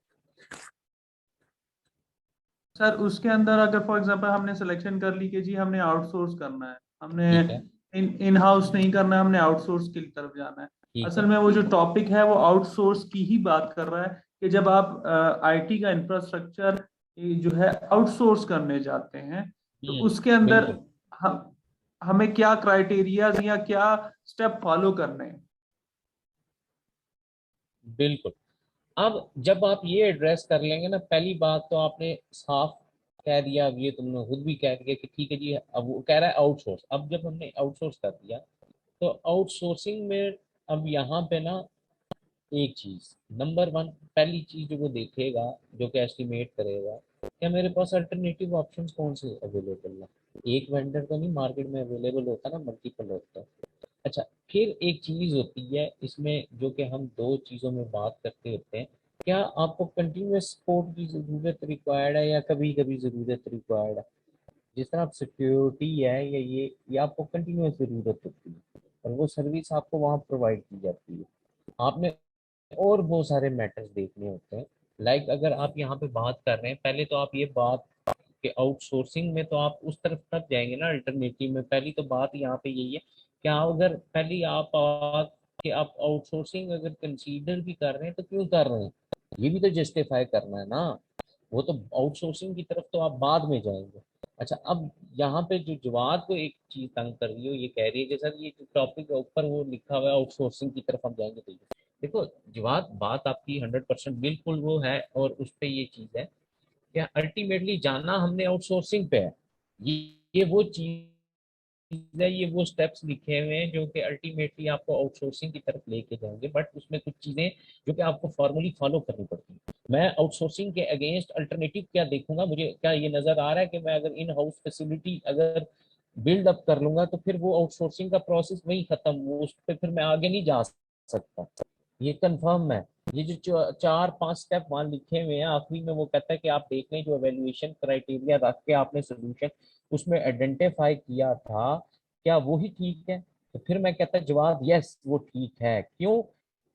सर उसके अंदर अगर फॉर एग्जांपल हमने सिलेक्शन कर ली कि जी हमने आउटसोर्स करना है, हमने ठीक है। इन हाउस नहीं करना है, हमने आउटसोर्स की तरफ जाना है। ठीक असल है। में वो जो टॉपिक है वो आउटसोर्स की ही बात कर रहा है कि जब आप आईटी का इंफ्रास्ट्रक्चर जो है आउटसोर्स करने जाते हैं, तो उसके अंदर बिल्कुल। हम हमें क्या क्राइटेरियाज या क्या स्टेप फॉलो करने हैं। बिल्कुल। अब जब आप ये एड्रेस कर लेंगे ना, पहली बात तो आपने साफ कह दिया, अब ये तुमने खुद भी कह दिया कि ठीक है जी, अब वो कह रहा है आउटसोर्स। अब जब हमने आउटसोर्स कर दिया, तो आउटसोर्सिंग में अब यहाँ पे ना एक चीज, नंबर वन, पहली चीज जो वो देखेगा, जो कि एस्टिमेट करेगा, क्या मेरे पास अल्टरनेटिव ऑप्शंस कौन से अवेलेबल है। एक वेंडर तो नहीं मार्केट में अवेलेबल होता ना, मल्टीपल होता है। अच्छा, फिर एक चीज होती है इसमें जो कि हम दो चीजों में बात करते होते हैं, क्या आपको कंटिन्यूस सपोर्ट की जरूरत रिक्वायर्ड है या कभी कभी जरूरत रिक्वायर्ड है। जिस तरह आप सिक्योरिटी है या ये आपको कंटिन्यूस जरूरत होती है, और वो सर्विस आपको वहाँ प्रोवाइड की जाती है। आपने और बहुत सारे मैटर्स देखने होते हैं। लाइक अगर आप यहाँ पे बात कर रहे हैं, पहले तो आप ये बात कि आउटसोर्सिंग में तो आप उस तरफ तब जाएंगे ना, अल्टरनेटिव में पहली तो बात यहाँ पे यही है कि आप अगर पहली कि आप आउटसोर्सिंग अगर कंसीडर भी कर रहे हैं तो क्यों कर रहे हैं, ये भी तो जस्टिफाई करना है ना। वो तो आउटसोर्सिंग की तरफ तो आप बाद में जाएंगे। अच्छा, अब यहाँ पे जो जवाब को एक चीज तंग कर रही हो, ये कह रही है कि सर ये जो टॉपिक के ऊपर वो लिखा हुआ है आउटसोर्सिंग की तरफ हम जाएंगे, तो देखो जवाब, बात आपकी 100% बिल्कुल वो है, और उस पे ये चीज है कि अल्टीमेटली जाना हमने आउटसोर्सिंग पे है। ये वो चीज है, ये वो स्टेप्स लिखे हुए हैं जो कि अल्टीमेटली आपको आउटसोर्सिंग की तरफ लेके जाएंगे, बट उसमें कुछ चीजें जो कि आपको फॉर्मली फॉलो करनी पड़ती है। मैं आउटसोर्सिंग के अगेंस्ट अल्टरनेटिव क्या देखूंगा, मुझे क्या ये नजर आ रहा है कि मैं अगर इन हाउस फैसिलिटी अगर बिल्ड अप कर लूंगा तो फिर वो आउटसोर्सिंग का प्रोसेस वही खत्म, वो उस पर फिर मैं आगे नहीं जा सकता। ये कंफर्म है। ये जो चार पांच स्टेप वहां लिखे हुए हैं, आखिरी में वो कहता है कि आप देख लें जो एवेल्युएशन क्राइटेरिया रख के आपने सोल्यूशन उसमें आइडेंटिफाई किया था, क्या वो ही ठीक है। तो फिर मैं कहता जवाब यस वो ठीक है। क्यों?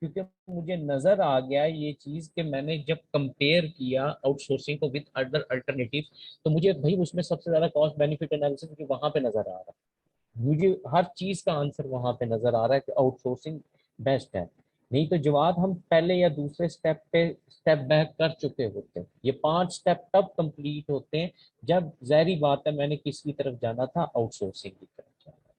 क्योंकि मुझे नजर आ गया ये चीज कि मैंने जब कंपेयर किया आउटसोर्सिंग को विद अदर अल्टरनेटिव, तो मुझे भाई उसमें सबसे ज्यादा कॉस्ट बेनिफिट एनालिसिस मुझे वहां पे नजर आ रहा है, मुझे हर चीज का आंसर वहां पे नजर आ रहा है कि आउटसोर्सिंग बेस्ट है। नहीं तो जवाब हम पहले या दूसरे स्टेप पे स्टेप बैक कर चुके होते हैं। ये पांच स्टेप तब कंप्लीट होते हैं जब जाहिर बात है मैंने किसकी तरफ जाना था, आउटसोर्सिंग की तरफ जाना।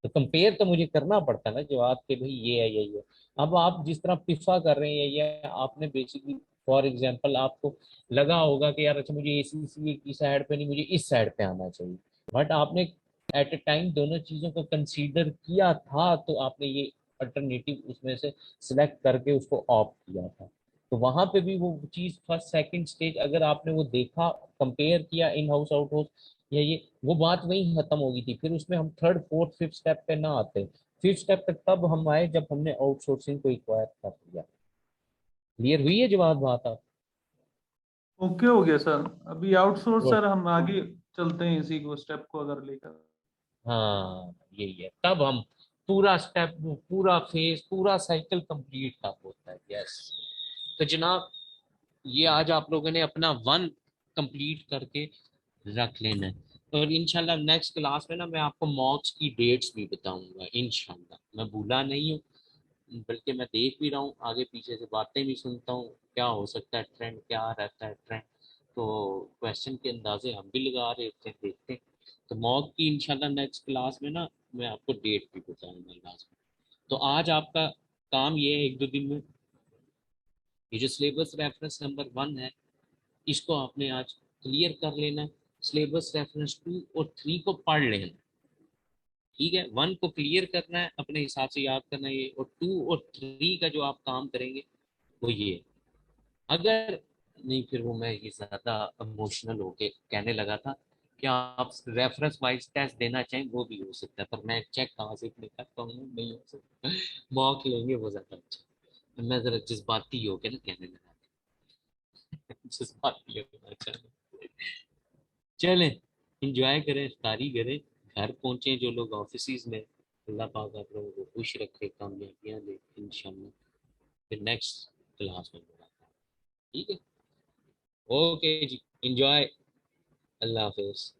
तो कंपेयर तो मुझे करना पड़ता है ना जवाब के, भाई ये है यही है। अब आप जिस तरह पिफा कर रहे हैं, ये आपने बेसिकली फॉर एग्जांपल आपको लगा होगा कि यार अच्छा मुझे एसीसी की साइड पे नहीं, मुझे इस साइड पे आना चाहिए, बट आपने एट ए टाइम दोनों चीजों को कंसीडर किया था, तो आपने ये अल्टरनेटिव उसमें से सिलेक्ट करके उसको ऑप्ट किया था। तो वहां पे भी वो चीज फर्स्ट सेकंड स्टेज अगर आपने वो देखा, कंपेयर किया इन हाउस आउट हाउस, ये वो बात वहीं खत्म हो गई थी। फिर उसमें हम थर्ड फोर्थ फिफ्थ स्टेप पे ना आते, फिफ्थ स्टेप तक तब हम आए जब हमने आउटसोर्सिंग को एक्वायर कर लिया। क्लियर हुई है जवाब बात आप? ओके हो गया सर। अभी आउटसोर्स गुड। सर हम आगे चलते हैं इसी को स्टेप को अगर लेकर। हाँ यही है, तब हम पूरा स्टेप, पूरा फेज, पूरा साइकिल कंप्लीट तब होता है। यस। तो जनाब, ये आज आप लोगों ने अपना वन कंप्लीट करके रख लेना है। और इंशाल्लाह नेक्स्ट क्लास में ना मैं आपको मॉक्स की डेट्स भी बताऊंगा इंशाल्लाह, मैं भूला नहीं हूँ, बल्कि मैं देख भी रहा हूँ, आगे पीछे से बातें भी सुनता हूँ, क्या हो सकता है ट्रेंड, क्या रहता है ट्रेंड। तो क्वेश्चन के अंदाजे हम भी लगा रहे थे, देखते हैं। तो मॉक की इंशाल्लाह नेक्स्ट क्लास में ना मैं आपको डेट भी बताऊंगा लास्ट में। तो आज आपका काम ये है, एक दो दिन में ये जो सिलेबस रेफरेंस नंबर 1 है, इसको आपने आज क्लियर कर लेना है। सिलेबस रेफरेंस 2 और 3 को पढ़ लेना, ठीक है। 1 को क्लियर करना है, अपने हिसाब से याद करना है ये, और 2 और 3 का जो आप काम करेंगे वो ये। अगर नहीं, फिर वो मैं ये ज्यादा इमोशनल होके कहने लगा था कि आप रेफरेंस वाइज टेस्ट देना चाहें वो भी हो सकता है, पर मैं चेक कहाँ से करता हूँ, नहीं हो सकता। मॉक लेंगे वो ज्यादा अच्छा। मैं जरा जज्बाती होके ना कहने लगा जज्बाती होना अच्छा। चलें, इंजॉय करें, इफ्तारी करें, घर पहुंचे जो लोग ऑफिस में, अल्लाह पाक आप लोगों को खुश रखे, कामयाबियां दे इंशाल्लाह। फिर नेक्स्ट क्लास में मिलते हैं, ठीक है। ओके जी, एंजॉय, अल्लाह हाफिज।